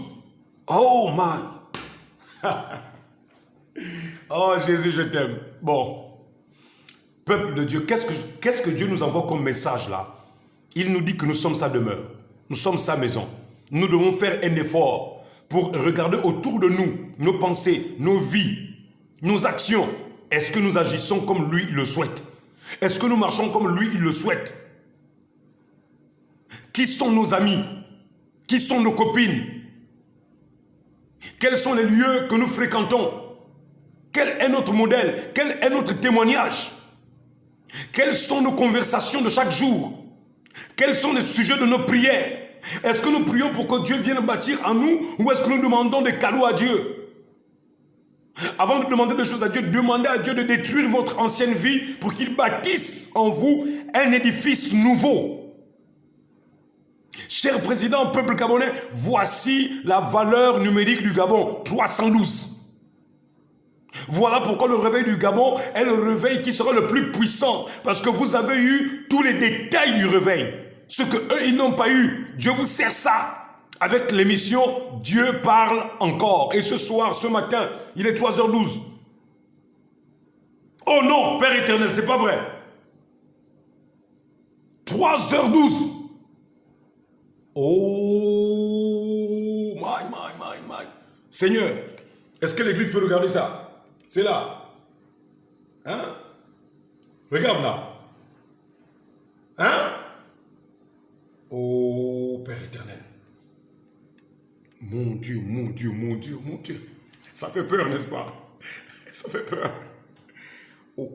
Oh man. Oh Jésus, je t'aime. Bon. Peuple de Dieu, qu'est-ce que Dieu nous envoie comme message là? Il nous dit que nous sommes sa demeure. Nous sommes sa maison. Nous devons faire un effort pour regarder autour de nous, nos pensées, nos vies, nos actions. Est-ce que nous agissons comme lui il le souhaite? Est-ce que nous marchons comme lui il le souhaite? Qui sont nos amis? Qui sont nos copines? Quels sont les lieux que nous fréquentons? Quel est notre modèle? Quel est notre témoignage? Quelles sont nos conversations de chaque jour? Quels sont les sujets de nos prières? Est-ce que nous prions pour que Dieu vienne bâtir en nous ou est-ce que nous demandons des cadeaux à Dieu? Avant de demander des choses à Dieu, demandez à Dieu de détruire votre ancienne vie pour qu'il bâtisse en vous un édifice nouveau. Cher président, peuple gabonais, voici la valeur numérique du Gabon, 312. Voilà pourquoi le réveil du Gabon est le réveil qui sera le plus puissant. Parce que vous avez eu tous les détails du réveil. Ce que eux, ils n'ont pas eu. Dieu vous sert ça. Avec l'émission Dieu parle encore. Et ce soir, ce matin, il est 3h12. Oh non, Père éternel, c'est pas vrai. 3h12. Oh, my. Seigneur, est-ce que l'église peut regarder ça? C'est là. Hein? Regarde là. Hein? Oh, Père éternel. Mon Dieu. Ça fait peur, n'est-ce pas? Ça fait peur. Oh.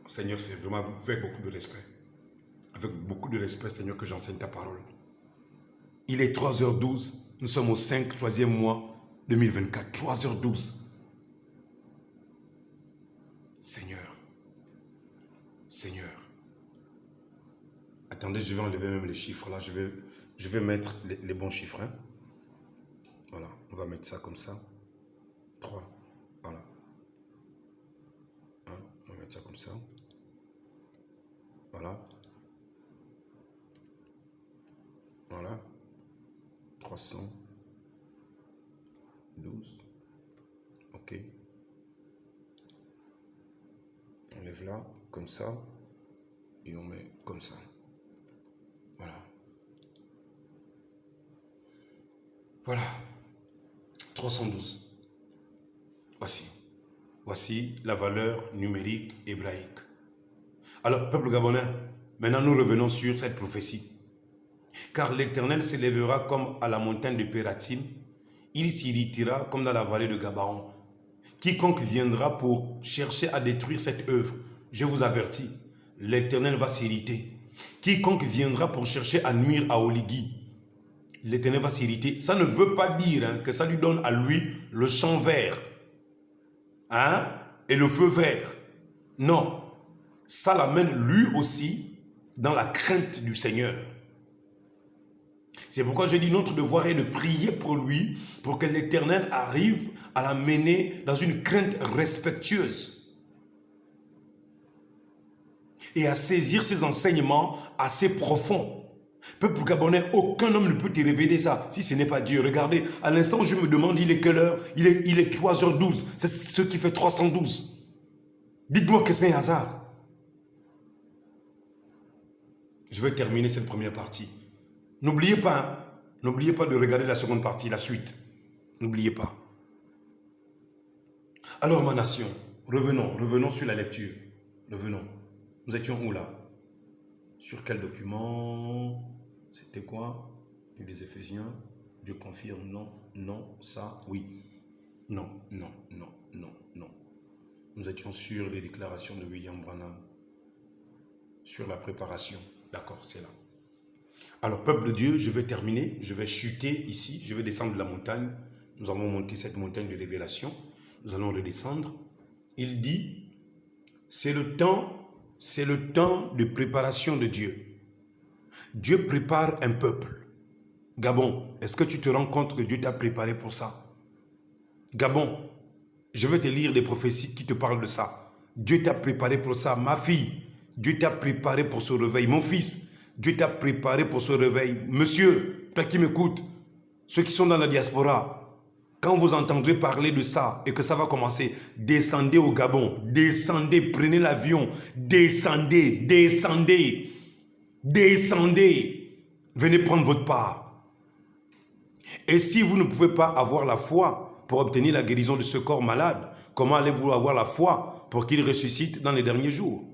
Seigneur, c'est vraiment avec beaucoup de respect. Avec beaucoup de respect, Seigneur, que j'enseigne ta parole. Il est 3h12. Nous sommes au 3e mois 2024. 3h12. Seigneur. Attendez, je vais enlever même les chiffres là. Je vais mettre les bons chiffres. Hein. Voilà, on va mettre ça comme ça. 3. Voilà. Hein, on va mettre ça comme ça. Voilà. 312. Ok. On lève là, comme ça. Et on met comme ça. Voilà. 312. Voici la valeur numérique hébraïque. Alors, peuple gabonais, maintenant nous revenons sur cette prophétie. Car l'Éternel s'élèvera comme à la montagne de Pératim, il s'irritera comme dans la vallée de Gabaon. Quiconque viendra pour chercher à détruire cette œuvre, je vous avertis, l'Éternel va s'irriter. Quiconque viendra pour chercher à nuire à Oligui, l'Éternel va s'irriter. Ça ne veut pas dire que ça lui donne à lui le champ vert et le feu vert. Non, ça l'amène lui aussi dans la crainte du Seigneur. C'est pourquoi je dis notre devoir est de prier pour lui, pour que l'Éternel arrive à l'amener dans une crainte respectueuse et à saisir ses enseignements assez profonds. Peuple gabonais, aucun homme ne peut te révéler ça si ce n'est pas Dieu. Regardez, à l'instant où je me demande, il est quelle heure? Il est 3h12. C'est ce qui fait 312. Dites-moi que c'est un hasard. Je vais terminer cette première partie. N'oubliez pas de regarder la seconde partie, la suite. N'oubliez pas. Alors ma nation, revenons sur la lecture. Revenons. Nous étions où là? Sur quel document? C'était quoi? Les Éphésiens. Dieu confirme, non, ça, oui. Non. Nous étions sur les déclarations de William Branham. Sur la préparation. D'accord, c'est là. Alors, peuple de Dieu, je vais terminer. Je vais chuter ici. Je vais descendre de la montagne. Nous avons monté cette montagne de révélation. Nous allons redescendre. Il dit, c'est le temps de préparation de Dieu. Dieu prépare un peuple. Gabon, est-ce que tu te rends compte que Dieu t'a préparé pour ça? Gabon, je vais te lire des prophéties qui te parlent de ça. Dieu t'a préparé pour ça. Ma fille, Dieu t'a préparé pour ce réveil. Mon fils, Dieu t'a préparé pour ce réveil. Monsieur, toi qui m'écoutes, ceux qui sont dans la diaspora, quand vous entendrez parler de ça et que ça va commencer, descendez au Gabon, descendez, prenez l'avion, descendez, venez prendre votre part. Et si vous ne pouvez pas avoir la foi pour obtenir la guérison de ce corps malade, comment allez-vous avoir la foi pour qu'il ressuscite dans les derniers jours?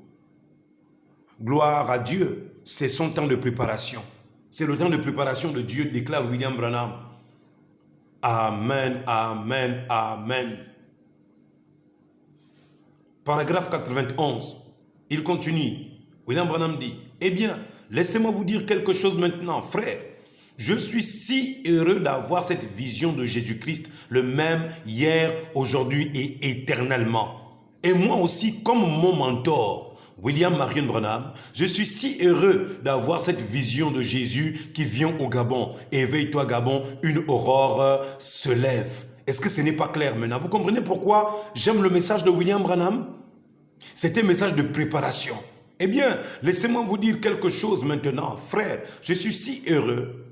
Gloire à Dieu, c'est son temps de préparation. C'est le temps de préparation de Dieu, déclare William Branham. Amen. Paragraphe 91, il continue. William Branham dit, Eh bien, laissez-moi vous dire quelque chose maintenant, frère. Je suis si heureux d'avoir cette vision de Jésus-Christ, le même hier, aujourd'hui et éternellement. Et moi aussi, comme mon mentor, William Marion Branham, je suis si heureux d'avoir cette vision de Jésus qui vient au Gabon. Éveille-toi Gabon, une aurore se lève. Est-ce que ce n'est pas clair maintenant? Vous comprenez pourquoi j'aime le message de William Branham? C'était un message de préparation. Eh bien, laissez-moi vous dire quelque chose maintenant, frère. Je suis si heureux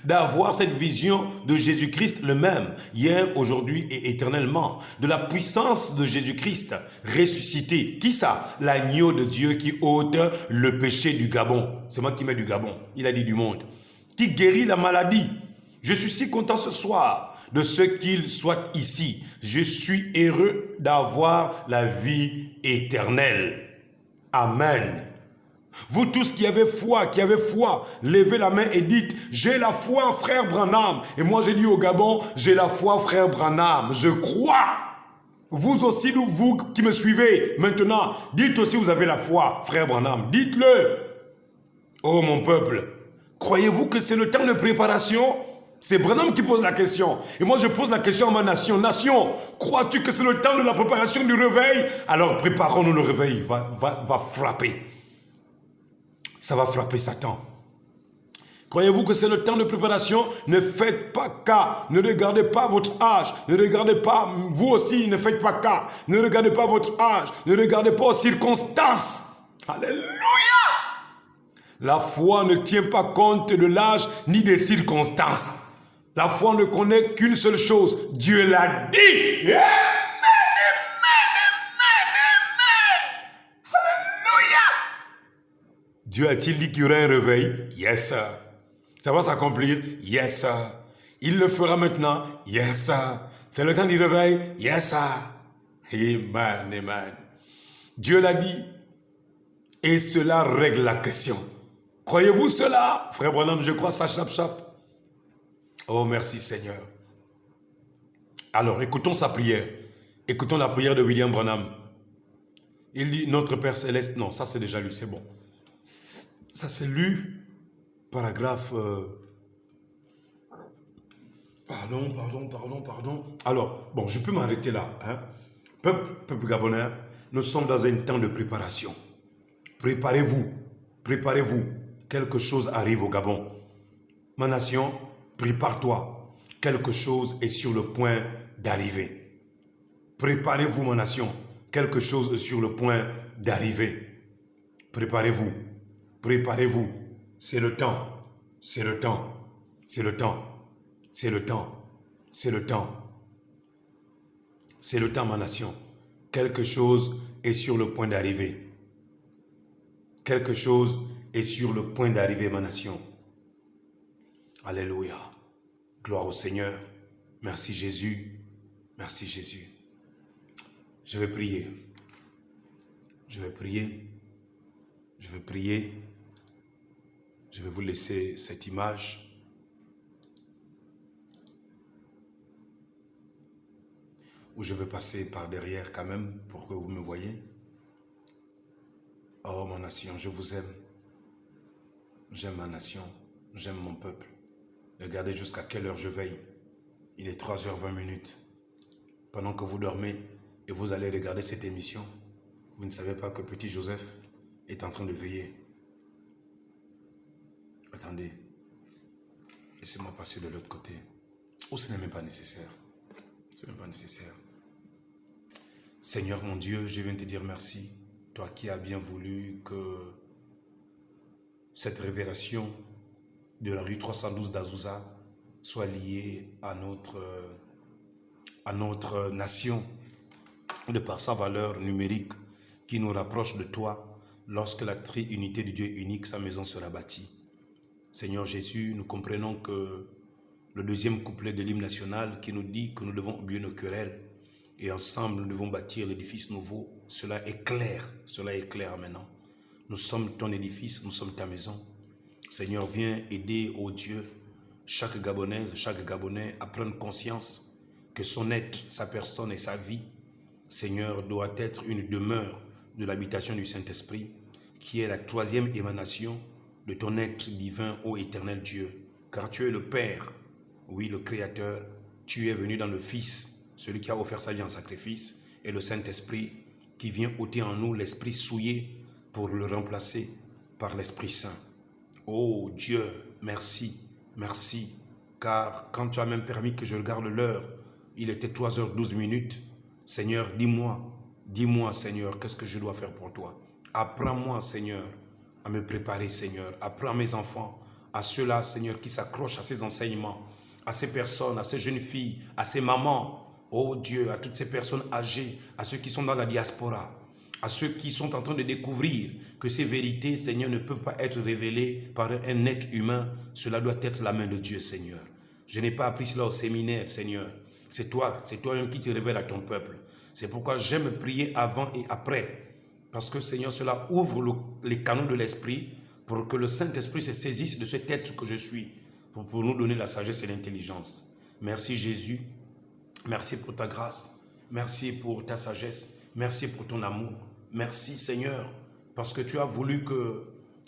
d'avoir cette vision de Jésus-Christ le même, hier, aujourd'hui et éternellement, de la puissance de Jésus-Christ ressuscité. Qui ça? L'agneau de Dieu qui ôte le péché du Gabon. C'est moi qui mets du Gabon, il a dit du monde. Qui guérit la maladie. Je suis si content ce soir de ce qu'il soit ici. Je suis heureux d'avoir la vie éternelle. Amen. Vous tous qui avez foi, levez la main et dites, j'ai la foi, frère Branham. Et moi, j'ai dit au Gabon, j'ai la foi, frère Branham. Je crois. Vous aussi, vous qui me suivez maintenant, dites aussi, vous avez la foi, frère Branham. Dites-le. Oh, mon peuple, croyez-vous que c'est le temps de préparation? C'est Branham qui pose la question. Et moi, je pose la question à ma nation. Nation, crois-tu que c'est le temps de la préparation du réveil? Alors, préparons-nous, le réveil va frapper. Ça va frapper Satan. Croyez-vous que c'est le temps de préparation? Ne faites pas cas. Ne regardez pas votre âge. Ne regardez pas, vous aussi, ne faites pas cas. Ne regardez pas votre âge. Ne regardez pas aux circonstances. Alléluia! La foi ne tient pas compte de l'âge ni des circonstances. La foi ne connaît qu'une seule chose. Dieu l'a dit. Amen, Alléluia! Dieu a-t-il dit qu'il y aurait un réveil? Yes, sir. Ça va s'accomplir? Yes, sir. Il le fera maintenant? Yes, sir. C'est le temps du réveil? Yes, sir. Amen, amen. Dieu l'a dit. Et cela règle la question. Croyez-vous cela? Frère Branham, je crois ça, chap. Oh, merci Seigneur. Alors, écoutons sa prière. Écoutons la prière de William Branham. Il dit, notre Père Céleste. Non, ça c'est déjà lu, c'est bon. Ça c'est lu. Paragraphe... Pardon. Alors, bon, je peux m'arrêter là. Hein? Peuple gabonais, nous sommes dans un temps de préparation. Préparez-vous. Quelque chose arrive au Gabon. Ma nation, prépare-toi. Quelque chose est sur le point d'arriver. Préparez-vous, ma nation. Quelque chose est sur le point d'arriver. Préparez-vous. C'est le temps. C'est le temps, ma nation. Quelque chose est sur le point d'arriver. Quelque chose est sur le point d'arriver, ma nation. Alléluia. Gloire au Seigneur. Merci Jésus. Je vais prier. Je vais vous laisser cette image. Où je vais passer par derrière quand même pour que vous me voyez. Oh, ma nation, je vous aime. J'aime ma nation. J'aime mon peuple. Regardez jusqu'à quelle heure je veille. Il est 3h20. Pendant que vous dormez et vous allez regarder cette émission, vous ne savez pas que petit Joseph est en train de veiller. Attendez. Laissez-moi passer de l'autre côté. Oh, ce n'est même pas nécessaire. Seigneur mon Dieu, je viens te dire merci. Toi qui as bien voulu que cette révélation de la rue 312 d'Azusa soit liée à notre nation de par sa valeur numérique qui nous rapproche de toi lorsque la triunité de Dieu unique, sa maison sera bâtie. Seigneur Jésus, nous comprenons que le deuxième couplet de l'hymne national qui nous dit que nous devons oublier nos querelles et ensemble nous devons bâtir l'édifice nouveau, cela est clair maintenant. Nous sommes ton édifice, nous sommes ta maison. Seigneur, viens aider, ô Dieu, chaque Gabonaise, chaque Gabonais à prendre conscience que son être, sa personne et sa vie, Seigneur, doit être une demeure de l'habitation du Saint-Esprit qui est la troisième émanation de ton être divin, ô éternel Dieu. Car tu es le Père, oui, le Créateur. Tu es venu dans le Fils, celui qui a offert sa vie en sacrifice, et le Saint-Esprit qui vient ôter en nous l'esprit souillé pour le remplacer par l'Esprit Saint. Oh Dieu, merci, merci, car quand tu as même permis que je regarde l'heure, il était 3h12. Seigneur, dis-moi Seigneur, qu'est-ce que je dois faire pour toi? Apprends-moi Seigneur à me préparer Seigneur, apprends à mes enfants, à ceux-là Seigneur qui s'accrochent à ces enseignements, à ces personnes, à ces jeunes filles, à ces mamans, oh Dieu, à toutes ces personnes âgées, à ceux qui sont dans la diaspora, à ceux qui sont en train de découvrir que ces vérités, Seigneur, ne peuvent pas être révélées par un être humain. Cela doit être la main de Dieu, Seigneur. Je n'ai pas appris cela au séminaire, Seigneur. C'est toi-même qui te révèles à ton peuple. C'est pourquoi j'aime prier avant et après. Parce que, Seigneur, cela ouvre les canaux de l'Esprit pour que le Saint-Esprit se saisisse de cet être que je suis, pour nous donner la sagesse et l'intelligence. Merci Jésus. Merci pour ta grâce. Merci pour ta sagesse. Merci pour ton amour. Merci Seigneur, parce que tu as voulu que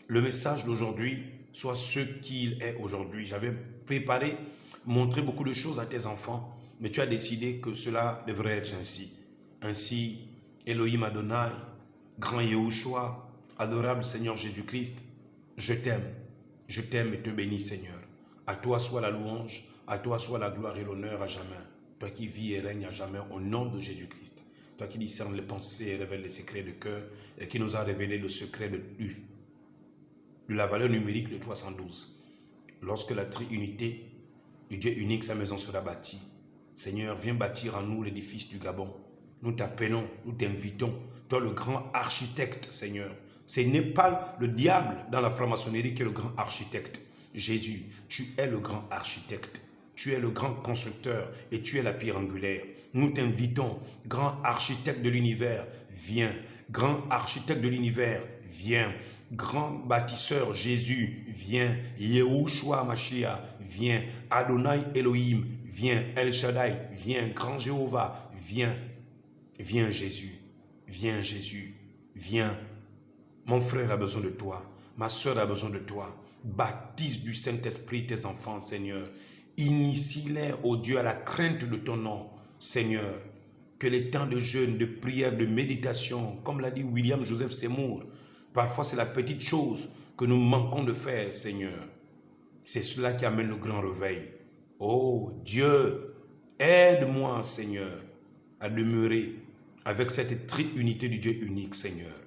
le message d'aujourd'hui soit ce qu'il est aujourd'hui. J'avais préparé, montré beaucoup de choses à tes enfants, mais tu as décidé que cela devrait être ainsi. Ainsi, Elohim Adonai, grand Yahushua, adorable Seigneur Jésus-Christ, je t'aime et te bénis Seigneur. À toi soit la louange, à toi soit la gloire et l'honneur à jamais. Toi qui vis et règnes à jamais au nom de Jésus-Christ. Toi qui discernes les pensées et révèles les secrets de cœur et qui nous a révélé le secret de la valeur numérique de 312. Lorsque la triunité du Dieu unique, sa maison sera bâtie. Seigneur, viens bâtir en nous l'édifice du Gabon. Nous t'appelons, nous t'invitons. Toi le grand architecte, Seigneur. Ce n'est pas le diable dans la franc-maçonnerie qui est le grand architecte. Jésus, tu es le grand architecte. Tu es le grand constructeur et tu es la pierre angulaire. Nous t'invitons, grand architecte de l'univers, viens. Grand architecte de l'univers, viens. Grand bâtisseur Jésus, viens. Yahushua Mashiach, viens. Adonai Elohim, viens. El Shaddai, viens. Grand Jéhovah, viens. Viens Jésus, viens Jésus, viens. Mon frère a besoin de toi, ma soeur a besoin de toi. Baptise du Saint-Esprit tes enfants, Seigneur. Initie-les, ô Dieu, à la crainte de ton nom, Seigneur. Que les temps de jeûne, de prière, de méditation, comme l'a dit William Joseph Seymour, parfois c'est la petite chose que nous manquons de faire, Seigneur. C'est cela qui amène le grand réveil. Oh Dieu, aide-moi, Seigneur, à demeurer avec cette triunité du Dieu unique, Seigneur.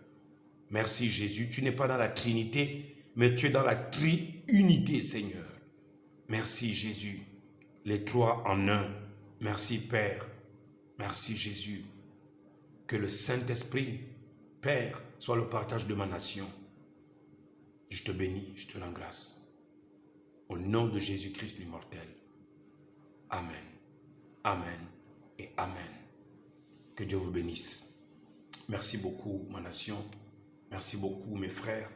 Merci Jésus, tu n'es pas dans la Trinité, mais tu es dans la triunité, Seigneur. Merci Jésus, les trois en un. Merci Père, merci Jésus. Que le Saint-Esprit, Père, soit le partage de ma nation. Je te bénis, je te rends grâce. Au nom de Jésus-Christ l'immortel. Amen, amen et amen. Que Dieu vous bénisse. Merci beaucoup ma nation. Merci beaucoup mes frères.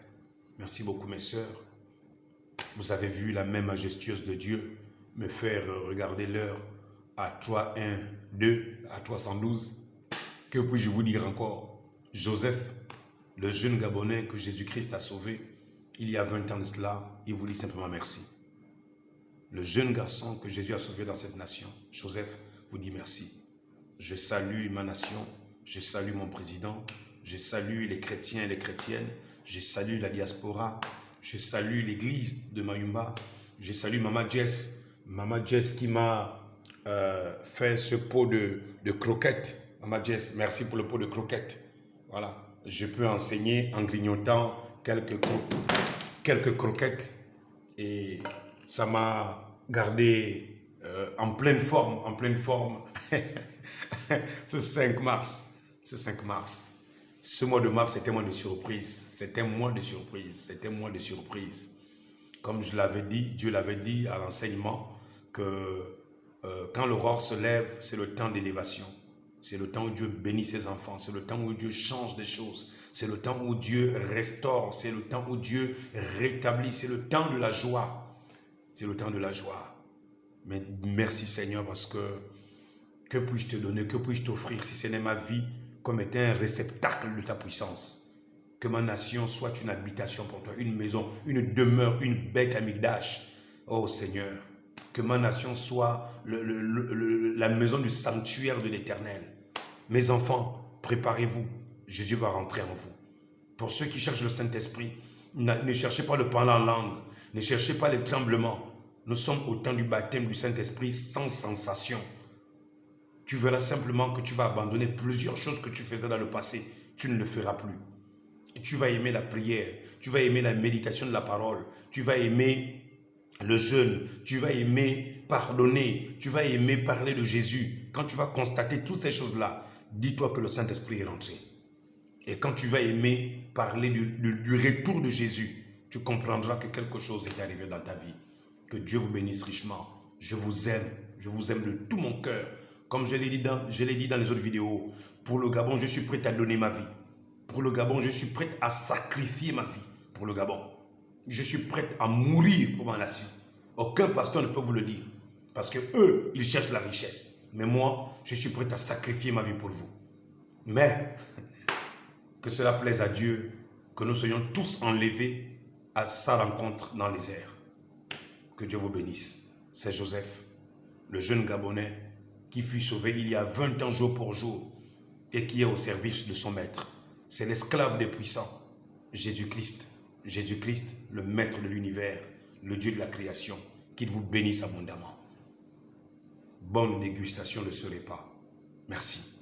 Merci beaucoup mes sœurs. Vous avez vu la main majestueuse de Dieu me faire regarder l'heure à 3:1:2, à 312. Que puis-je vous dire encore? Joseph, le jeune Gabonais que Jésus-Christ a sauvé, il y a 20 ans de cela, il vous dit simplement merci. Le jeune garçon que Jésus a sauvé dans cette nation, Joseph, vous dit merci. Je salue ma nation, je salue mon président, je salue les chrétiens et les chrétiennes, je salue la diaspora, je salue l'église de Mayumba, je salue Maman Jess qui m'a fait ce pot de croquettes. Maman Jess, merci pour le pot de croquettes. Voilà, je peux enseigner en grignotant quelques croquettes et ça m'a gardé en pleine forme, ce 5 mars. Ce mois de mars, c'était un mois de surprise. Comme je l'avais dit, Dieu l'avait dit à l'enseignement que quand l'aurore se lève, c'est le temps d'élévation. C'est le temps où Dieu bénit ses enfants. C'est le temps où Dieu change des choses. C'est le temps où Dieu restaure. C'est le temps où Dieu rétablit. C'est le temps de la joie. C'est le temps de la joie. Mais merci Seigneur parce que puis-je te donner, que puis-je t'offrir si ce n'est ma vie comme étant un réceptacle de ta puissance. Que ma nation soit une habitation pour toi, une maison, une demeure, une bête amigdash. Oh Seigneur, que ma nation soit la maison du sanctuaire de l'Éternel. Mes enfants, préparez-vous. Jésus va rentrer en vous. Pour ceux qui cherchent le Saint-Esprit, ne cherchez pas le parler en langue. Ne cherchez pas les tremblements. Nous sommes au temps du baptême du Saint-Esprit sans sensation. Tu verras simplement que tu vas abandonner plusieurs choses que tu faisais dans le passé. Tu ne le feras plus. Et tu vas aimer la prière. Tu vas aimer la méditation de la parole. Tu vas aimer le jeûne. Tu vas aimer pardonner. Tu vas aimer parler de Jésus. Quand tu vas constater toutes ces choses-là, dis-toi que le Saint-Esprit est rentré. Et quand tu vas aimer parler du retour de Jésus, tu comprendras que quelque chose est arrivé dans ta vie. Que Dieu vous bénisse richement. Je vous aime de tout mon cœur. Comme je l'ai dit dans les autres vidéos, pour le Gabon, je suis prêt à donner ma vie. Pour le Gabon, je suis prêt à sacrifier ma vie. Pour le Gabon, je suis prêt à mourir pour ma nation. Aucun pasteur ne peut vous le dire. Parce que eux, ils cherchent la richesse. Mais moi, je suis prêt à sacrifier ma vie pour vous. Mais que cela plaise à Dieu, que nous soyons tous enlevés à sa rencontre dans les airs. Que Dieu vous bénisse. C'est Joseph, le jeune Gabonais, qui fut sauvé il y a 20 ans jour pour jour et qui est au service de son maître. C'est l'esclave des puissants, Jésus-Christ. Jésus-Christ, le maître de l'univers, le Dieu de la création, qu'il vous bénisse abondamment. Bonne dégustation de ce repas. Merci.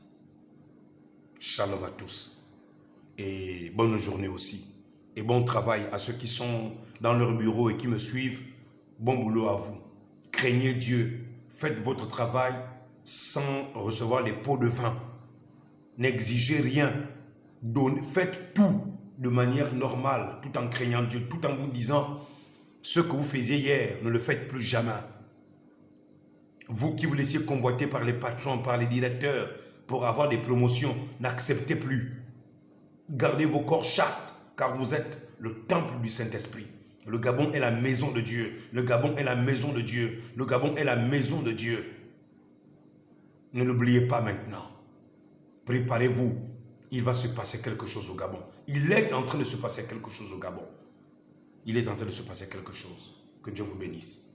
Shalom à tous. Et bonne journée aussi. Et bon travail à ceux qui sont dans leur bureau et qui me suivent. Bon boulot à vous. Craignez Dieu. Faites votre travail sans recevoir les pots de vin. N'exigez rien. Faites tout de manière normale, tout en craignant Dieu, tout en vous disant ce que vous faisiez hier, ne le faites plus jamais. Vous qui vous laissiez convoiter par les patrons, par les directeurs pour avoir des promotions, n'acceptez plus. Gardez vos corps chastes, car vous êtes le temple du Saint-Esprit. Le Gabon est la maison de Dieu. Le Gabon est la maison de Dieu. Le Gabon est la maison de Dieu. Ne l'oubliez pas maintenant. Préparez-vous. Il va se passer quelque chose au Gabon. Il est en train de se passer quelque chose au Gabon. Il est en train de se passer quelque chose. Que Dieu vous bénisse.